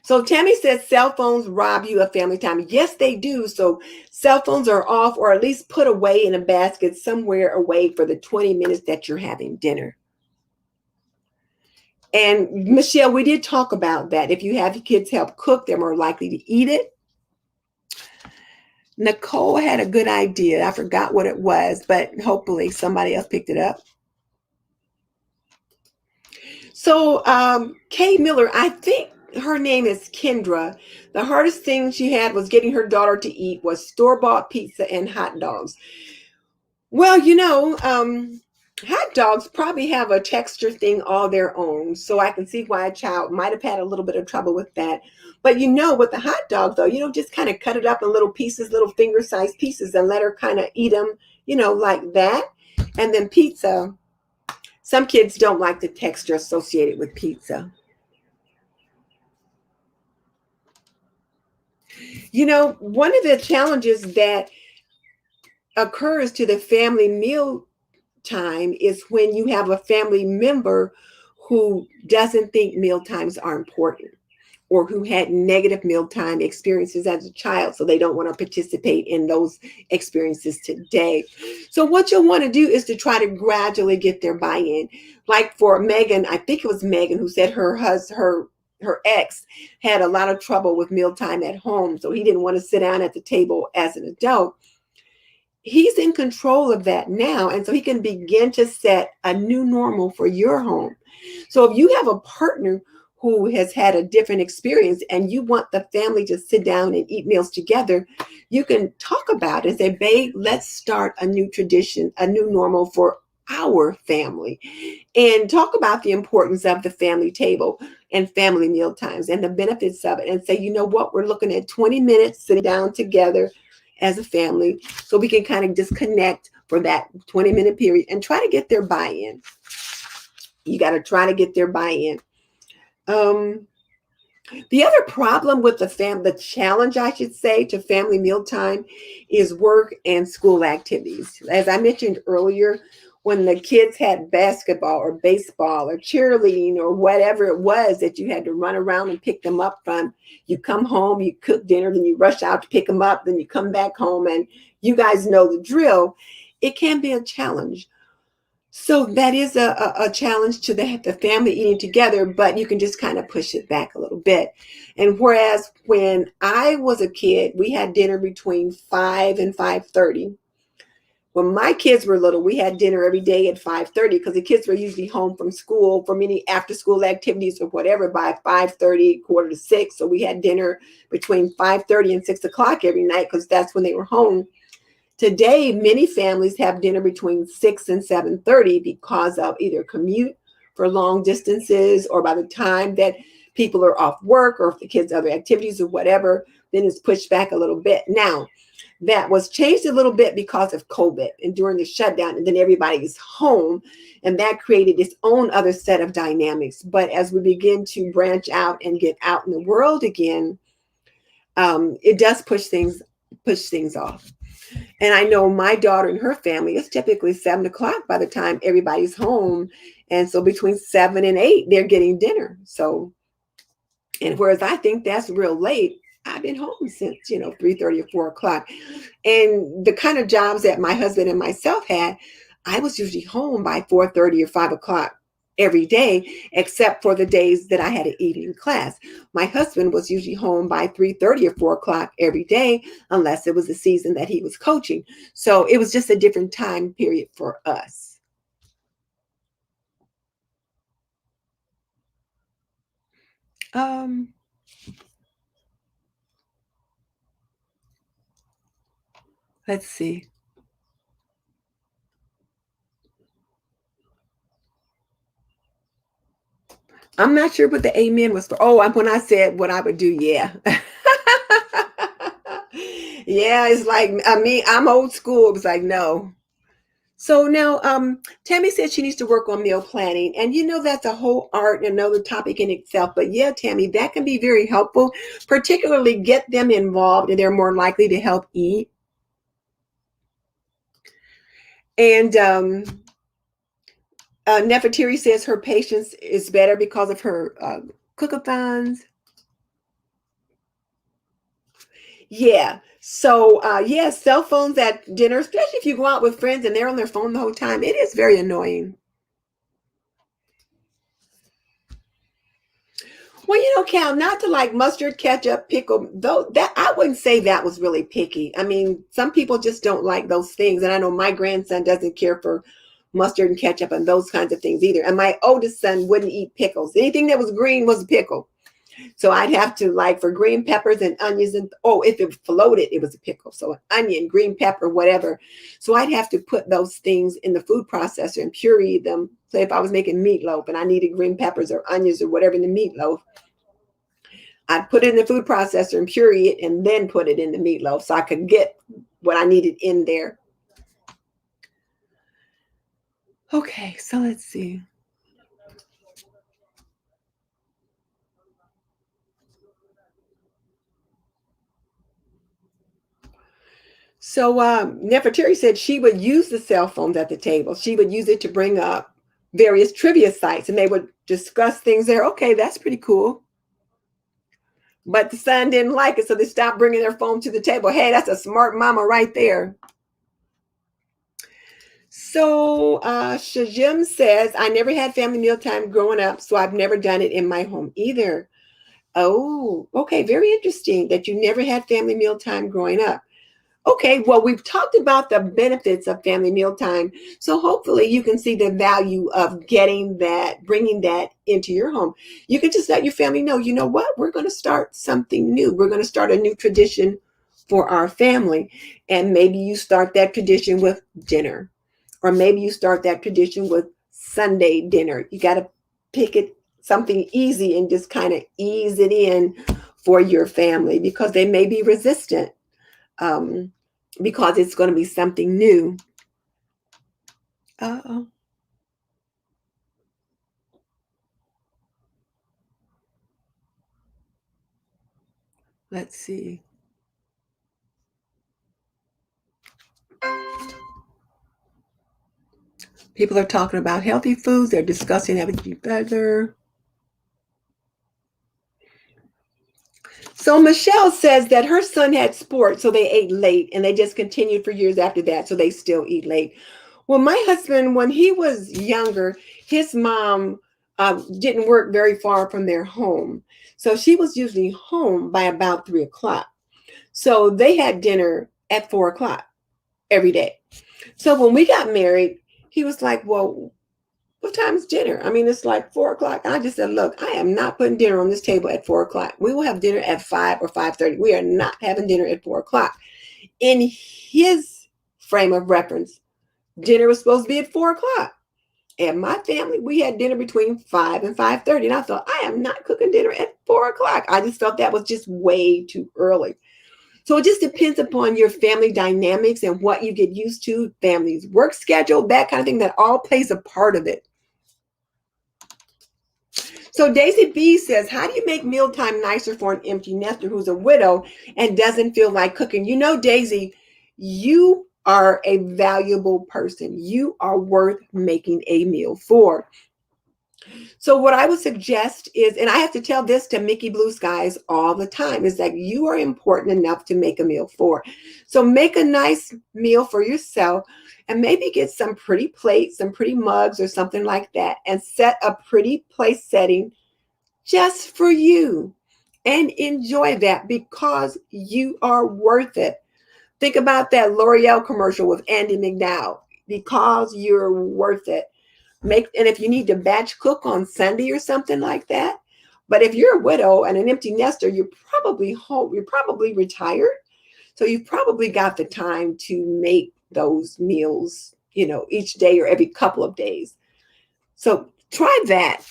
Speaker 1: So Tammy says cell phones rob you of family time. Yes, they do. So cell phones are off, or at least put away in a basket somewhere away for the 20 minutes that you're having dinner. And Michelle, we did talk about that. If you have your kids help cook, they're more likely to eat it. Nicole had a good idea. I forgot what it was, but hopefully somebody else picked it up. So, Kay Miller, I think her name is Kendra. The hardest thing she had was getting her daughter to eat was store-bought pizza and hot dogs. Well, hot dogs probably have a texture thing all their own, so I can see why a child might have had a little bit of trouble with that. But with the hot dog, though, just kind of cut it up in little pieces, little finger-sized pieces, and let her kind of eat them, like that. And then pizza. Some kids don't like the texture associated with pizza. One of the challenges that occurs to the family meal time is when you have a family member who doesn't think meal times are important, or who had negative mealtime experiences as a child, so they don't want to participate in those experiences today. So what you'll want to do is to try to gradually get their buy-in. Like for Megan, I think it was Megan who said her ex had a lot of trouble with mealtime at home, so he didn't want to sit down at the table as an adult. He's in control of that now, and so he can begin to set a new normal for your home. So if you have a partner who has had a different experience and you want the family to sit down and eat meals together, you can talk about it and say, babe, let's start a new tradition, a new normal for our family, and talk about the importance of the family table and family meal times and the benefits of it, and say, you know what, we're looking at 20 minutes sitting down together as a family, so we can kind of disconnect for that 20-minute period and try to get their buy-in. You got to try to get their buy-in. The other problem with the challenge, I should say, to family mealtime is work and school activities. As I mentioned earlier, when the kids had basketball or baseball or cheerleading or whatever it was that you had to run around and pick them up from, you come home, you cook dinner, then you rush out to pick them up, then you come back home, and you guys know the drill. It can be a challenge. So that is a challenge to the family eating together, but you can just kind of push it back a little bit. And whereas when I was a kid, we had dinner between 5 and 5:30. When my kids were little, we had dinner every day at 5:30, because the kids were usually home from school from any after school activities or whatever by 5:30, quarter to 6. So we had dinner between 5:30 and 6 o'clock every night, because that's when they were home. Today, many families have dinner between 6 and 7:30 because of either commute for long distances, or by the time that people are off work, or if the kids' other activities or whatever, then it's pushed back a little bit. Now, that was changed a little bit because of COVID and during the shutdown, and then everybody's home, and that created its own other set of dynamics. But as we begin to branch out and get out in the world again, it does push things off. And I know my daughter and her family, it's typically 7 o'clock by the time everybody's home. And so between 7 and 8, they're getting dinner. So, and whereas I think that's real late, I've been home since, 3:30 or 4 o'clock. And the kind of jobs that my husband and myself had, I was usually home by 4:30 or 5 o'clock every day, except for the days that I had an evening class. My husband was usually home by 3:30 or 4 o'clock every day, unless it was the season that he was coaching. So it was just a different time period for us. Um, Let's see. I'm not sure what the amen was for. Oh, when I said what I would do, yeah. Yeah, it's like, I mean, I'm old school. It was like, no. So now, Tammy said she needs to work on meal planning. And that's a whole art and another topic in itself. But yeah, Tammy, that can be very helpful, particularly get them involved and they're more likely to help eat. And Nefertiri says her patience is better because of her cookathons. Yeah. So, yeah, cell phones at dinner, especially if you go out with friends and they're on their phone the whole time, it is very annoying. Well, Cal, not to like mustard, ketchup, pickle, though that I wouldn't say that was really picky. I mean, some people just don't like those things. And I know my grandson doesn't care for mustard and ketchup and those kinds of things either. And my oldest son wouldn't eat pickles. Anything that was green was a pickle. So I'd have to like for green peppers and onions and if it floated, it was a pickle. So an onion, green pepper, whatever. So I'd have to put those things in the food processor and puree them. So if I was making meatloaf and I needed green peppers or onions or whatever in the meatloaf, I'd put it in the food processor and puree it and then put it in the meatloaf so I could get what I needed in there. Okay, so let's see. So Nefertiri said she would use the cell phones at the table. She would use it to bring up various trivia sites and they would discuss things there. Okay, that's pretty cool. But the son didn't like it, so they stopped bringing their phone to the table. Hey, that's a smart mama right there. So Shajim says, I never had family mealtime growing up, so I've never done it in my home either. Oh, okay. Very interesting that you never had family mealtime growing up. Okay, well, we've talked about the benefits of family mealtime. So hopefully you can see the value of getting that, bringing that into your home. You can just let your family know, you know what, we're going to start something new. We're going to start a new tradition for our family. And maybe you start that tradition with dinner, or maybe you start that tradition with Sunday dinner. You got to pick it something easy and just kind of ease it in for your family because they may be resistant. Because it's going to be something new. Uh-oh. Let's see. People are talking about healthy foods. They're discussing how to eat better. So Michelle says that her son had sports, so they ate late, and they just continued for years after that, so they still eat late. Well, my husband, when he was younger, his mom didn't work very far from their home. So she was usually home by about 3 o'clock. So they had dinner at 4 o'clock every day. So when we got married, he was like, well, what time is dinner? I mean, it's like 4 o'clock. And I just said, look, I am not putting dinner on this table at 4 o'clock. We will have dinner at 5 or 5:30. We are not having dinner at 4 o'clock. In his frame of reference, dinner was supposed to be at 4 o'clock. And my family, we had dinner between 5 and 5:30. And I thought, I am not cooking dinner at 4 o'clock. I just felt that was just way too early. So it just depends upon your family dynamics and what you get used to, family's work schedule, that kind of thing, that all plays a part of it. So Daisy B says, how do you make mealtime nicer for an empty nester who's a widow and doesn't feel like cooking? Daisy, you are a valuable person. You are worth making a meal for. So what I would suggest is, and I have to tell this to Mickey Blue Skies all the time, is that you are important enough to make a meal for. So make a nice meal for yourself and maybe get some pretty plates, some pretty mugs or something like that, and set a pretty place setting just for you and enjoy that because you are worth it. Think about that L'Oreal commercial with Andy McDowell, because you're worth it. And if you need to batch cook on Sunday or something like that. But if you're a widow and an empty nester, you're probably home, you're probably retired. So you've probably got the time to make those meals, each day or every couple of days. So try that.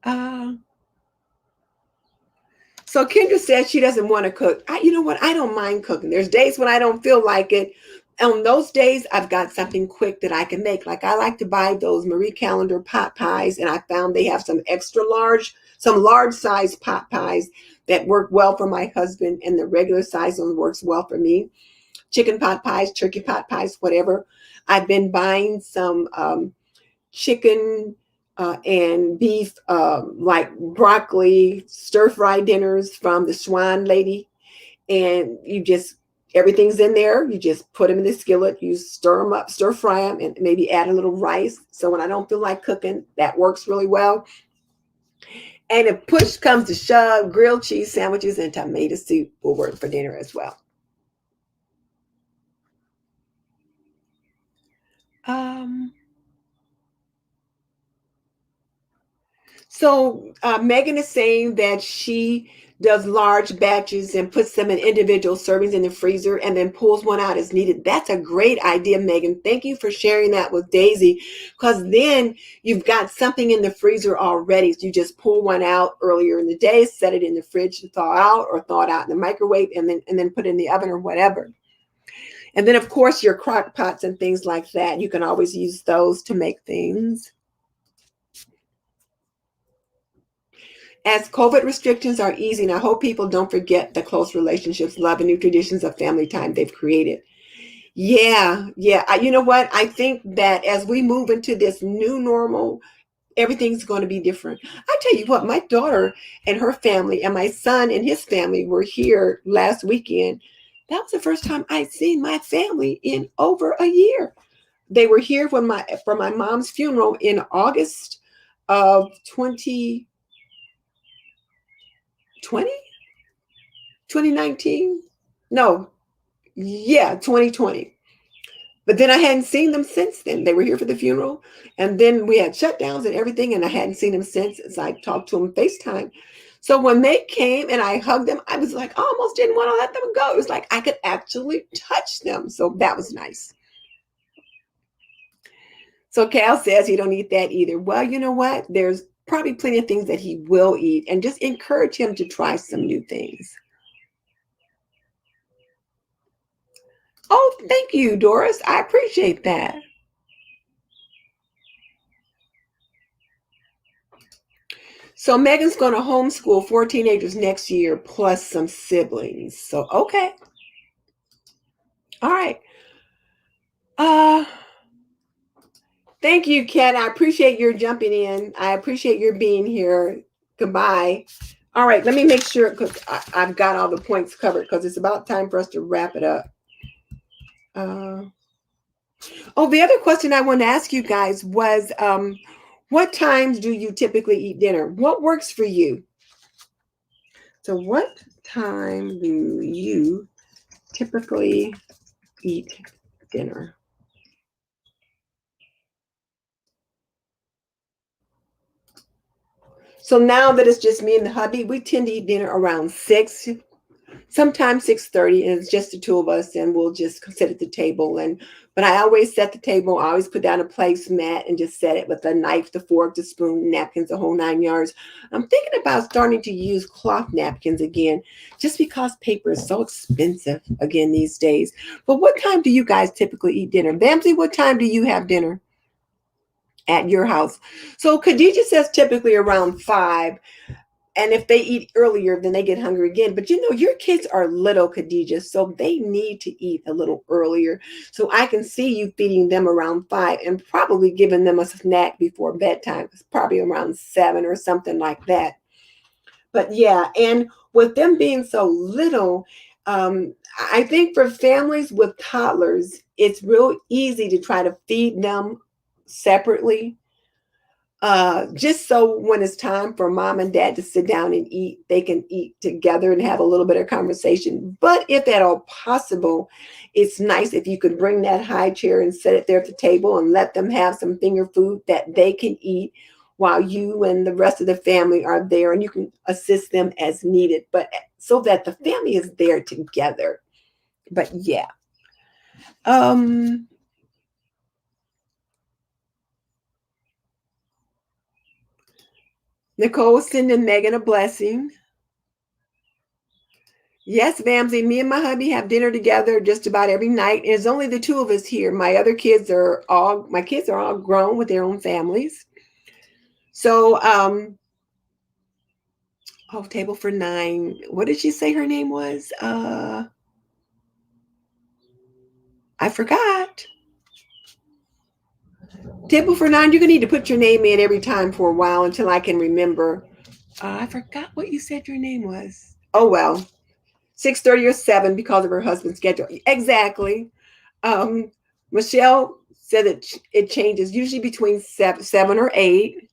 Speaker 1: Uh, so Kendra says she doesn't want to cook. You know what? I don't mind cooking. There's days when I don't feel like it. On those days, I've got something quick that I can make. Like I like to buy those Marie Callender pot pies, and I found they have some large size pot pies that work well for my husband, and the regular size one works well for me. Chicken pot pies, turkey pot pies, whatever. I've been buying some chicken and beef, like broccoli stir fry dinners from the Swan Lady. And everything's in there. You just put them in the skillet, you stir them up, stir fry them, and maybe add a little rice. So when I don't feel like cooking, that works really well. And if push comes to shove, grilled cheese sandwiches and tomato soup will work for dinner as well. So Megan is saying that she does large batches and puts them in individual servings in the freezer and then pulls one out as needed. That's a great idea, Megan. Thank you for sharing that with Daisy, because then you've got something in the freezer already. So you just pull one out earlier in the day, set it in the fridge to thaw out, or thaw it out in the microwave, and then put it in the oven or whatever. And then, of course, your crock pots and things like that, you can always use those to make things. As COVID restrictions are easing, I hope people don't forget the close relationships, love, and new traditions of family time they've created. Yeah. You know what? I think that as we move into this new normal, everything's going to be different. I tell you what, my daughter and her family and my son and his family were here last weekend. That was the first time I'd seen my family in over a year. They were here for my mom's funeral in August of 2020. 2019? No, yeah, 2020. But then I hadn't seen them since then. They were here for the funeral, and then we had shutdowns and everything, and I hadn't seen them since as I talked to them FaceTime. So when they came and I hugged them, I was like, I almost didn't want to let them go. It was like I could actually touch them. So that was nice. So Cal says he don't eat that either. Well, you know what? There's probably plenty of things that he will eat, and just encourage him to try some new things. Oh, thank you, Doris. I appreciate that. So Megan's going to homeschool 4 teenagers next year plus some siblings. So, okay. All right. Thank you, Kat. I appreciate your jumping in. I appreciate your being here. Goodbye. All right. Let me make sure, because I've got all the points covered, because it's about time for us to wrap it up. The other question I want to ask you guys was, what times do you typically eat dinner? What works for you? So what time do you typically eat dinner? So now that it's just me and the hubby, we tend to eat dinner around 6, sometimes 6:30, and it's just the two of us, and we'll just sit at the table. But I always set the table. I always put down a placemat and just set it with a knife, the fork, the spoon, napkins, the whole 9 yards. I'm thinking about starting to use cloth napkins again, just because paper is so expensive again these days. But what time do you guys typically eat dinner? Bamsey, what time do you have dinner at your house? So Khadijah says typically around 5. And if they eat earlier, then they get hungry again. But your kids are little, Khadijah, so they need to eat a little earlier. So I can see you feeding them around 5 and probably giving them a snack before bedtime. It's probably around 7 or something like that. But yeah, and with them being so little, I think for families with toddlers, it's real easy to try to feed them separately, just so when it's time for mom and dad to sit down and eat, they can eat together and have a little bit of conversation. But if at all possible, it's nice if you could bring that high chair and set it there at the table and let them have some finger food that they can eat while you and the rest of the family are there, and you can assist them as needed, but so that the family is there together. But yeah. Um Nicole sending Megan a blessing. Yes, Vamsy, me and my hubby have dinner together just about every night. And it's only the two of us here. My kids are all grown with their own families. So, oh, table for nine. What did she say her name was? I forgot. Table for nine, you're gonna need to put your name in every time for a while until I can remember. I forgot what you said your name was. Oh well, 6:30 or 7 because of her husband's schedule. Exactly. Um, Michelle said that it changes usually between 7 or 8.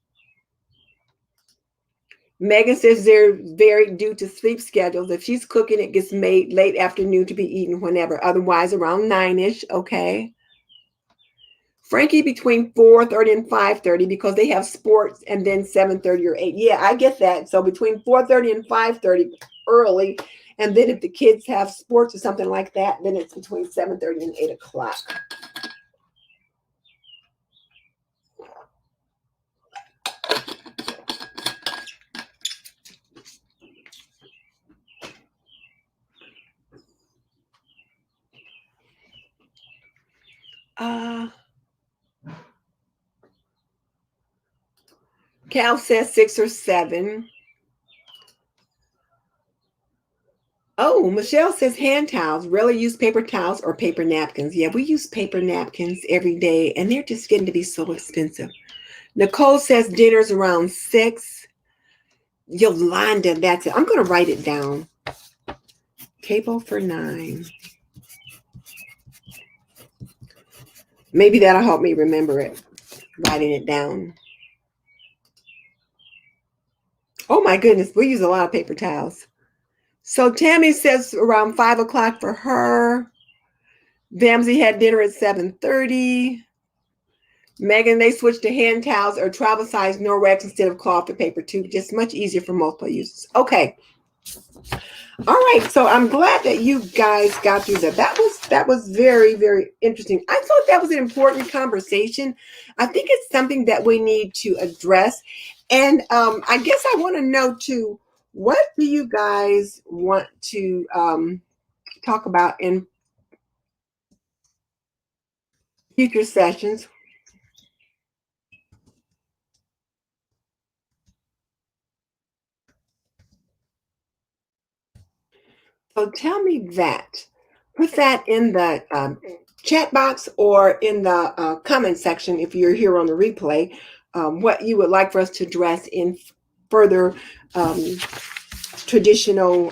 Speaker 1: Megan says they're varied due to sleep schedules. If she's cooking, it gets made late afternoon to be eaten whenever. Otherwise, around 9ish. Okay. Frankie between 4:30 and 5:30 because they have sports, and then 7:30 or 8. Yeah, I get that. So between 4:30 and 5:30 early, and then if the kids have sports or something like that, then it's between 7:30 and 8 o'clock. Cal says 6 or 7. Oh, Michelle says hand towels. Rarely use paper towels or paper napkins. Yeah, we use paper napkins every day, and they're just getting to be so expensive. Nicole says dinner's around 6. Yolanda, that's it. I'm going to write it down. Table for 9. Maybe that'll help me remember it, writing it down. Oh my goodness, we use a lot of paper towels. So Tammy says around 5 o'clock for her. Vamsy had dinner at 7:30. Megan, they switched to hand towels or travel size Norwex instead of cloth or paper tube. Just much easier for multiple uses. Okay. All right. So I'm glad that you guys got through that. That was very, very interesting. I thought that was an important conversation. I think it's something that we need to address. And I guess I want to know too, what do you guys want to talk about in future sessions? So tell me that. Put that in the chat box or in the comment section if you're here on the replay, what you would like for us to address in further traditional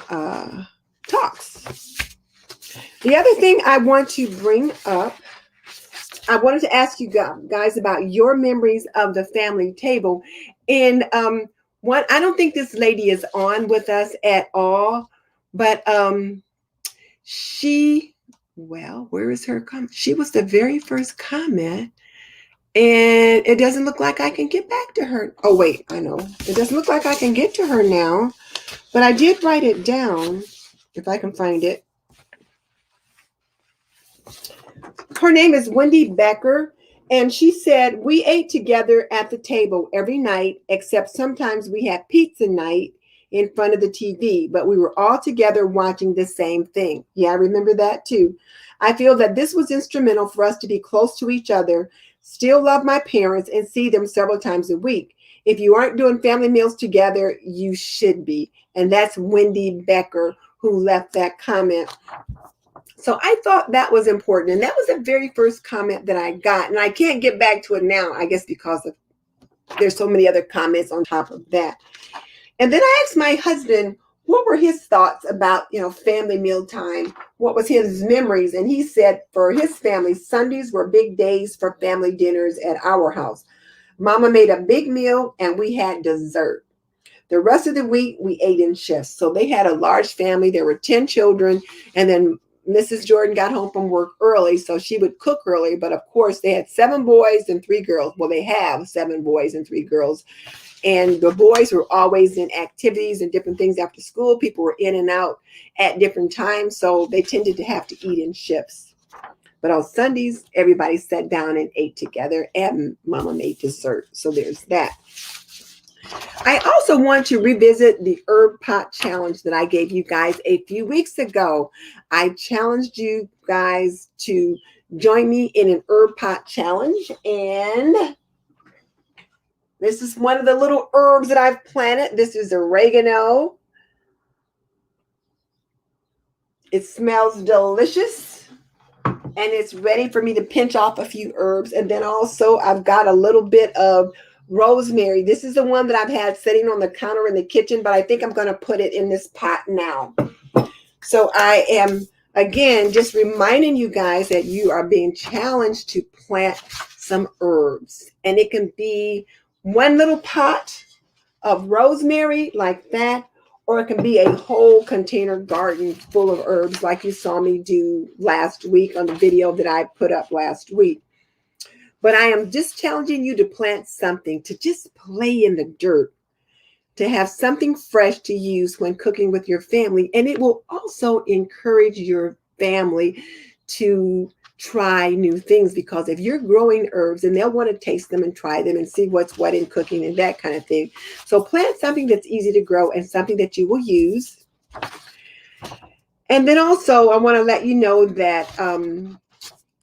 Speaker 1: talks. The other thing I want to bring up, I wanted to ask you guys about your memories of the family table. And one, I don't think this lady is on with us at all, but where is her comment? She was the very first comment, and it doesn't look like I can get back to her. Oh, wait, I know. It doesn't look like I can get to her now, but I did write it down if I can find it. Her name is Wendy Becker, and she said, we ate together at the table every night, except sometimes we had pizza night in front of the TV, but we were all together watching the same thing. Yeah, I remember that too. I feel that this was instrumental for us to be close to each other, still love my parents, and see them several times a week. If you aren't doing family meals together, you should be. And that's Wendy Becker who left that comment. So I thought that was important. And that was the very first comment that I got. And I can't get back to it now, I guess, because there's so many other comments on top of that. And then I asked my husband, what were his thoughts about, family meal time? What was his memories? And he said for his family, Sundays were big days for family dinners at our house. Mama made a big meal and we had dessert. The rest of the week, we ate in shifts. So they had a large family. There were 10 children. And then Mrs. Jordan got home from work early, so she would cook early. But of course, they had 7 boys and 3 girls. Well, they have 7 boys and 3 girls. And the boys were always in activities and different things after school. People were in and out at different times, so they tended to have to eat in shifts. But on Sundays, everybody sat down and ate together, and Mama made dessert. So there's that. I also want to revisit the herb pot challenge that I gave you guys a few weeks ago. I challenged you guys to join me in an herb pot challenge, and this is one of the little herbs that I've planted. This is oregano. It smells delicious, and it's ready for me to pinch off a few herbs. And then also I've got a little bit of rosemary. This is the one that I've had sitting on the counter in the kitchen, but I think I'm going to put it in this pot now. So I am, again, just reminding you guys that you are being challenged to plant some herbs. And it can be one little pot of rosemary like that, or it can be a whole container garden full of herbs like you saw me do last week on the video that I put up last week. But I am just challenging you to plant something, to just play in the dirt, to have something fresh to use when cooking with your family. And it will also encourage your family to try new things, because if you're growing herbs, and they'll want to taste them and try them and see what's what in cooking and that kind of thing. So plant something that's easy to grow and something that you will use. And then also I want to let you know that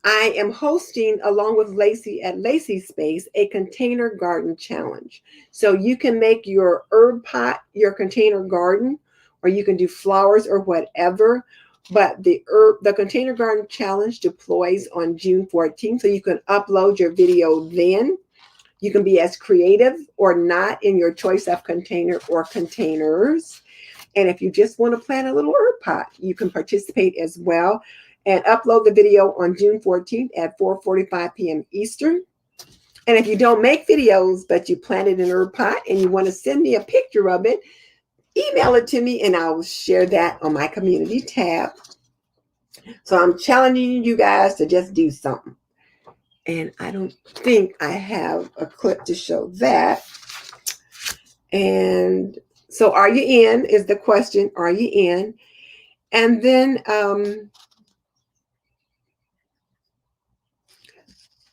Speaker 1: I am hosting, along with Lacey at Lacey Space, a container garden challenge. So you can make your herb pot your container garden, or you can do flowers or whatever. But the container garden challenge deploys on June 14th, so you can upload your video then. You can be as creative or not in your choice of container or containers. And if you just want to plant a little herb pot, you can participate as well. And upload the video on June 14th at 4:45 p.m. Eastern. And if you don't make videos, but you planted an herb pot and you want to send me a picture of it, email it to me and I will share that on my community tab. So I'm challenging you guys to just do something. And I don't think I have a clip to show that. And so are you in is the question. Are you in? And then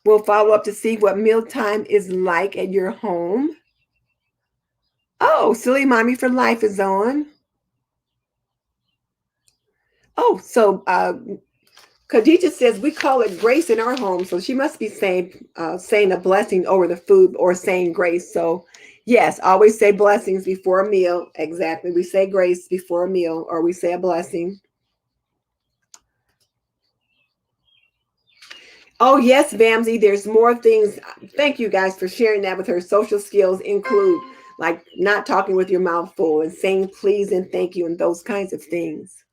Speaker 1: we'll follow up to see what mealtime is like at your home. Oh, Silly Mommy for Life is on. Oh, so Khadija says we call it grace in our home. So she must be saying a blessing over the food, or saying grace. So yes, always say blessings before a meal. Exactly. We say grace before a meal, or we say a blessing. Oh, yes, Vamsy, there's more things. Thank you guys for sharing that with her. Social skills include like not talking with your mouth full and saying please and thank you and those kinds of things.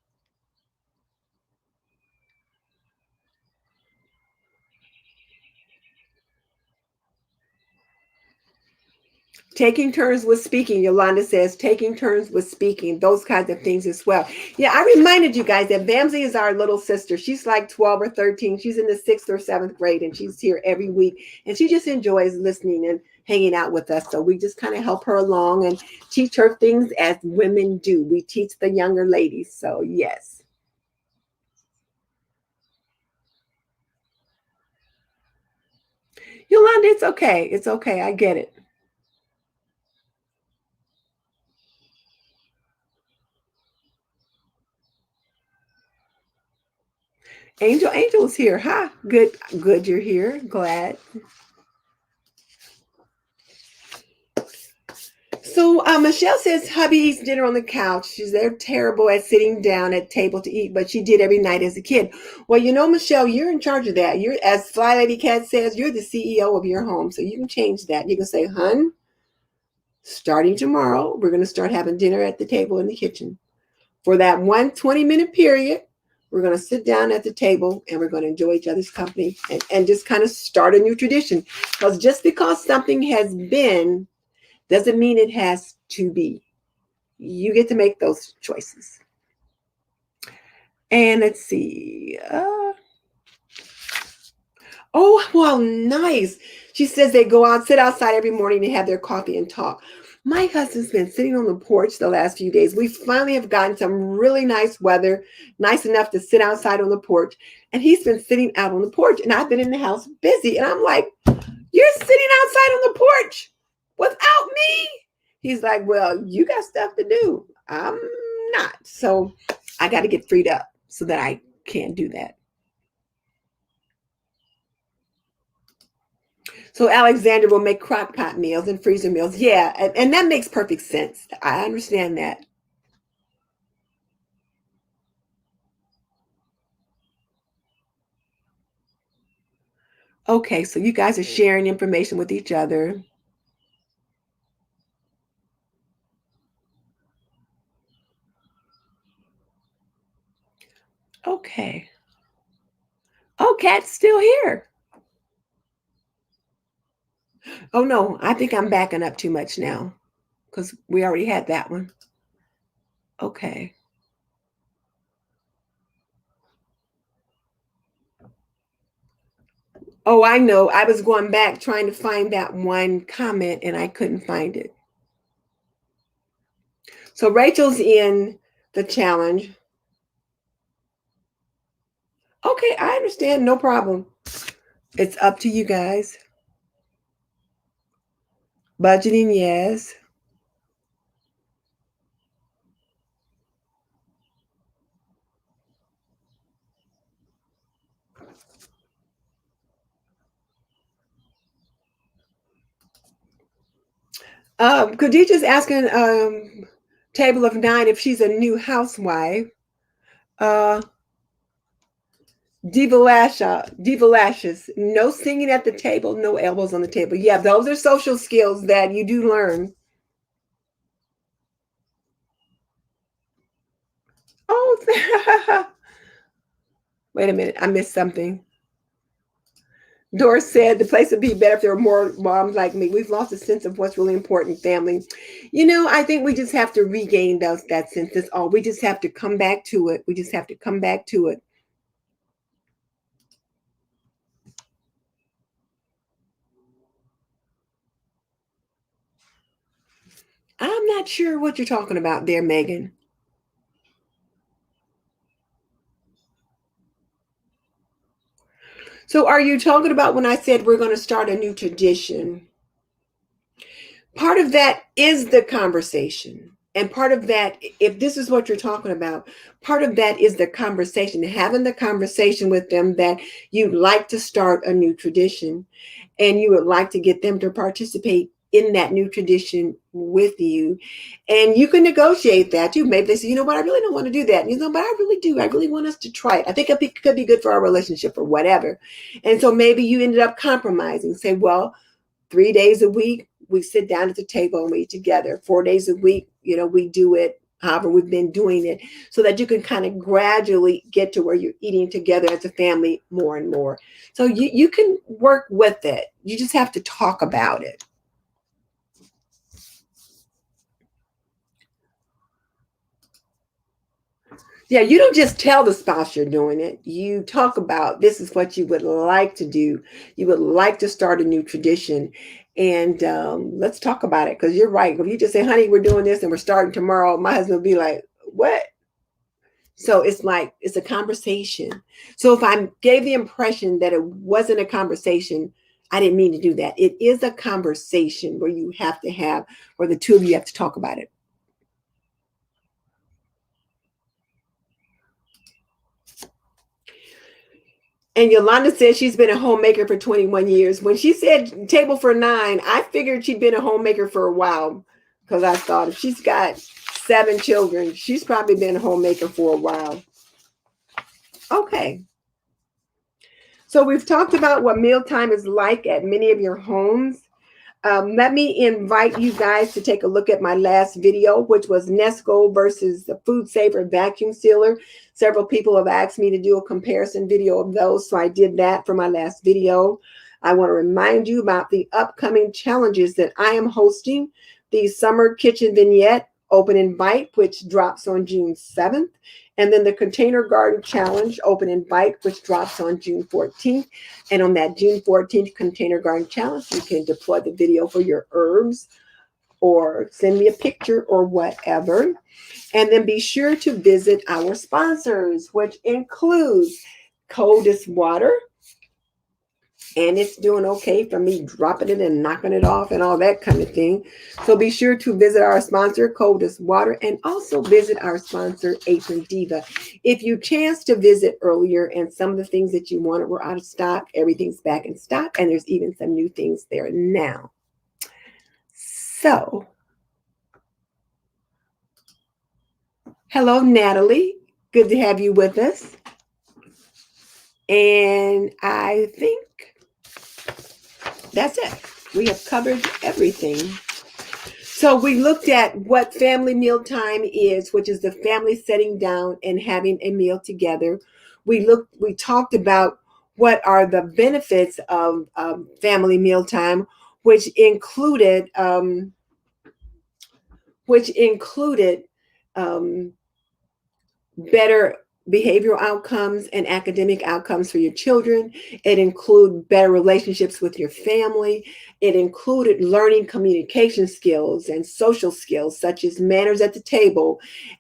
Speaker 1: Taking turns with speaking, Yolanda says, taking turns with speaking, those kinds of things as well. Yeah, I reminded you guys that Vamsy is our little sister. She's like 12 or 13. She's in the 6th or 7th grade, and she's here every week. And she just enjoys listening and hanging out with us. So we just kind of help her along and teach her things as women do. We teach the younger ladies. So yes. Yolanda, it's okay. It's okay. I get it. Angel's here. Huh? Good you're here. Glad. So Michelle says hubby eats dinner on the couch. They're terrible at sitting down at table to eat, but she did every night as a kid. Well, you know, Michelle, you're in charge of that. You're, as Fly Lady Cat says, you're the CEO of your home. So you can change that. You can say, hun, starting tomorrow, we're going to start having dinner at the table in the kitchen. For that 20-minute period, we're going to sit down at the table and we're going to enjoy each other's company and just kind of start a new tradition. Because just because something has been doesn't mean it has to be. You get to make those choices. And let's see. Oh, well, nice. She says they go out, sit outside every morning and have their coffee and talk. My husband's been sitting on the porch the last few days. We finally have gotten some really nice weather, nice enough to sit outside on the porch. And he's been sitting out on the porch. And I've been in the house busy. And I'm like, you're sitting outside on the porch without me? He's like, well, you got stuff to do. I'm not. So I got to get freed up so that I can do that. So Alexander will make crock pot meals and freezer meals. Yeah, and that makes perfect sense. I understand that. Okay, so you guys are sharing information with each other. Okay. Oh, Kat's still here. Oh no, I think I'm backing up too much now because we already had that one. Okay. Oh, I know. I was going back trying to find that one comment and I couldn't find it. So Rachel's in the challenge. Okay, I understand. No problem. It's up to you guys. Budgeting, yes. Khadijah's asking Table of Nine if she's a new housewife. Uh, Diva Lashes, no singing at the table, no elbows on the table. Yeah, those are social skills that you do learn. Oh, wait a minute, I missed something. Doris said the place would be better if there were more moms like me. We've lost a sense of what's really important, family. You know, I think we just have to regain that sense. That's all. We just have to come back to it. We just have to come back to it. I'm not sure what you're talking about there, Megan. So, are you talking about when I said we're going to start a new tradition? Part of that is the conversation. And part of that, if this is what you're talking about, part of that is the conversation, having the conversation with them that you'd like to start a new tradition and you would like to get them to participate in that new tradition with you. And you can negotiate that too. Maybe they say, you know what, I really don't want to do that. And you know, but I really do. I really want us to try it. I think it could be good for our relationship or whatever. And so maybe you ended up compromising, say, well, 3 days a week, we sit down at the table and we eat together. 4 days a week, you know, we do it however we've been doing it so that you can kind of gradually get to where you're eating together as a family more and more. So you can work with it. You just have to talk about it. Yeah, you don't just tell the spouse you're doing it. You talk about this is what you would like to do. You would like to start a new tradition. And let's talk about it because you're right. If you just say, honey, we're doing this and we're starting tomorrow, my husband will be like, what? So it's like, it's a conversation. So if I gave the impression that it wasn't a conversation, I didn't mean to do that. It is a conversation where you have to have, where the two of you have to talk about it. And Yolanda said she's been a homemaker for 21 years. When she said table for nine, I figured she'd been a homemaker for a while because I thought if she's got 7 children, she's probably been a homemaker for a while. Okay. So we've talked about what mealtime is like at many of your homes. Let me invite you guys to take a look at my last video, which was Nesco versus the Food Saver vacuum sealer. Several people have asked me to do a comparison video of those, so I did that for my last video. I want to remind you about the upcoming challenges that I am hosting. The Summer Kitchen Vignette Open and Bite, which drops on June 7th. And then the Container Garden Challenge, Open and Bite, which drops on June 14th. And on that June 14th Container Garden Challenge, you can deploy the video for your herbs or send me a picture or whatever. And then be sure to visit our sponsors, which includes Coldest Water. And it's doing okay for me dropping it and knocking it off and all that kind of thing. So be sure to visit our sponsor, Coldest Water, and also visit our sponsor, Apron Diva. If you chanced to visit earlier and some of the things that you wanted were out of stock, everything's back in stock, and there's even some new things there now. So, hello, Natalie. Good to have you with us. And I think that's it. We have covered everything. So we looked at what family mealtime is, which is the family sitting down and having a meal together. We talked about what are the benefits of family mealtime, which included better behavioral outcomes and academic outcomes for your children. It included better relationships with your family. It included learning communication skills and social skills, such as manners at the table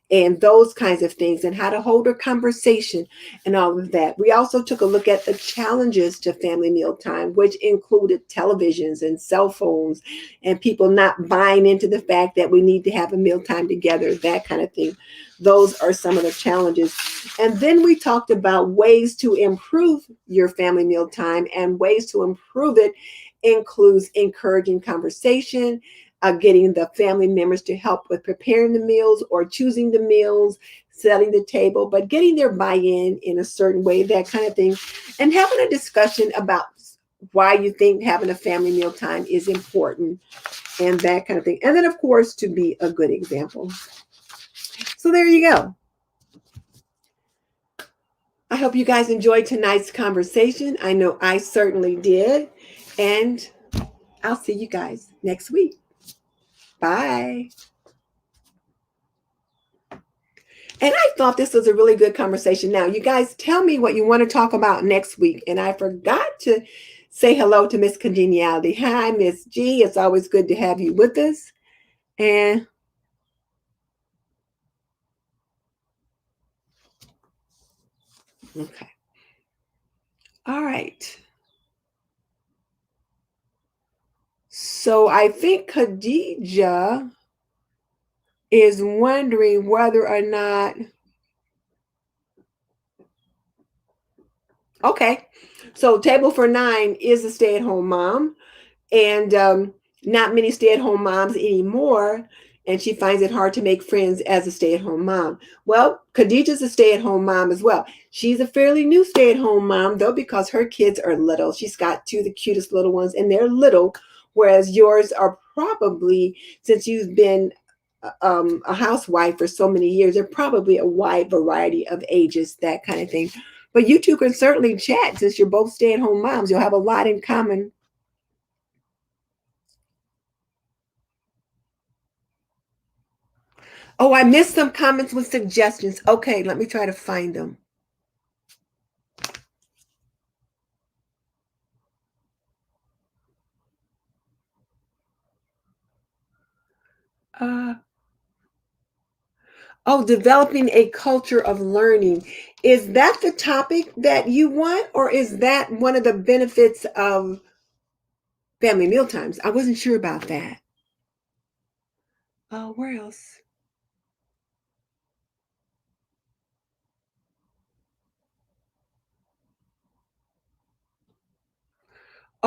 Speaker 1: and those kinds of things, and how to hold a conversation and all of that. We also took a look at the challenges to family mealtime, which included televisions and cell phones and people not buying into the fact that we need to have a mealtime together, that kind of thing. Those are some of the challenges. And then we talked about ways to improve your family mealtime, and ways to improve it includes encouraging conversation, getting the family members to help with preparing the meals or choosing the meals, setting the table, but getting their buy-in in a certain way, that kind of thing, and having a discussion about why you think having a family mealtime is important and that kind of thing. And then, of course, to be a good example. So there you go. I hope you guys enjoyed tonight's conversation. I know I certainly did. And I'll see you guys next week. Bye. And I thought this was a really good conversation. Now, you guys tell me what you want to talk about next week. And I forgot to say hello to Miss Congeniality. Hi, Miss G. It's always good to have you with us. And okay. All right. So I think Khadija is wondering whether or not. Okay. So Table for Nine is a stay-at-home mom, and not many stay-at-home moms anymore. And she finds it hard to make friends as a stay-at-home mom. Well, Khadijah's a stay-at-home mom as well. She's a fairly new stay-at-home mom, though, because her kids are little. She's got two of the cutest little ones, and they're little, whereas yours are probably, since you've been a housewife for so many years, they're probably a wide variety of ages, that kind of thing. But you two can certainly chat since you're both stay-at-home moms. You'll have a lot in common. Oh, I missed some comments with suggestions. Okay, let me try to find them. Uh, developing a culture of learning. Is that the topic that you want, or is that one of the benefits of family meal times? I wasn't sure about that. Oh, where else?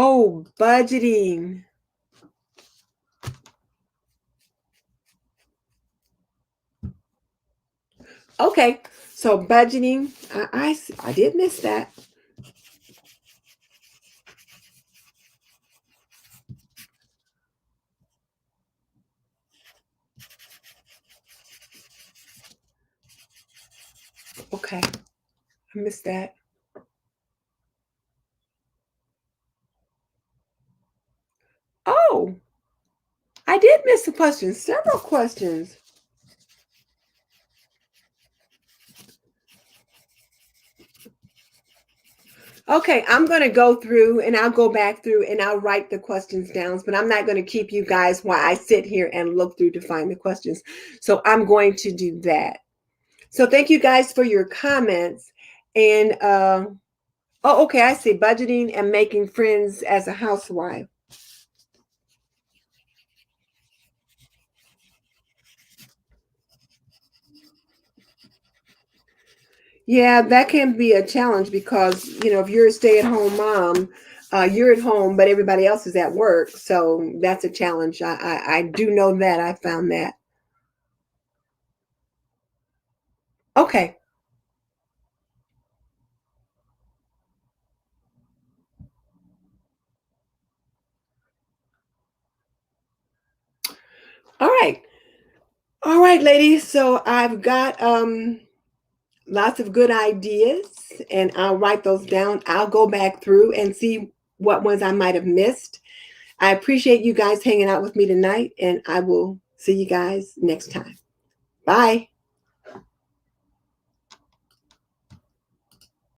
Speaker 1: Oh, budgeting. Okay, so budgeting. I did miss that. Okay, I missed that. Oh, I did miss a question. Several questions. Okay, I'm going to go through and I'll go back through and I'll write the questions down, but I'm not going to keep you guys while I sit here and look through to find the questions. So I'm going to do that. So thank you guys for your comments. And oh, okay, I see budgeting and making friends as a housewife. Yeah, that can be a challenge because, if you're a stay-at-home mom, you're at home, but everybody else is at work. So that's a challenge. I do know that. I found that. Okay. All right. All right, ladies. So I've got lots of good ideas and I'll write those down. I'll go back through and see what ones I might have missed. I appreciate you guys hanging out with me tonight, and I will see you guys next time. Bye.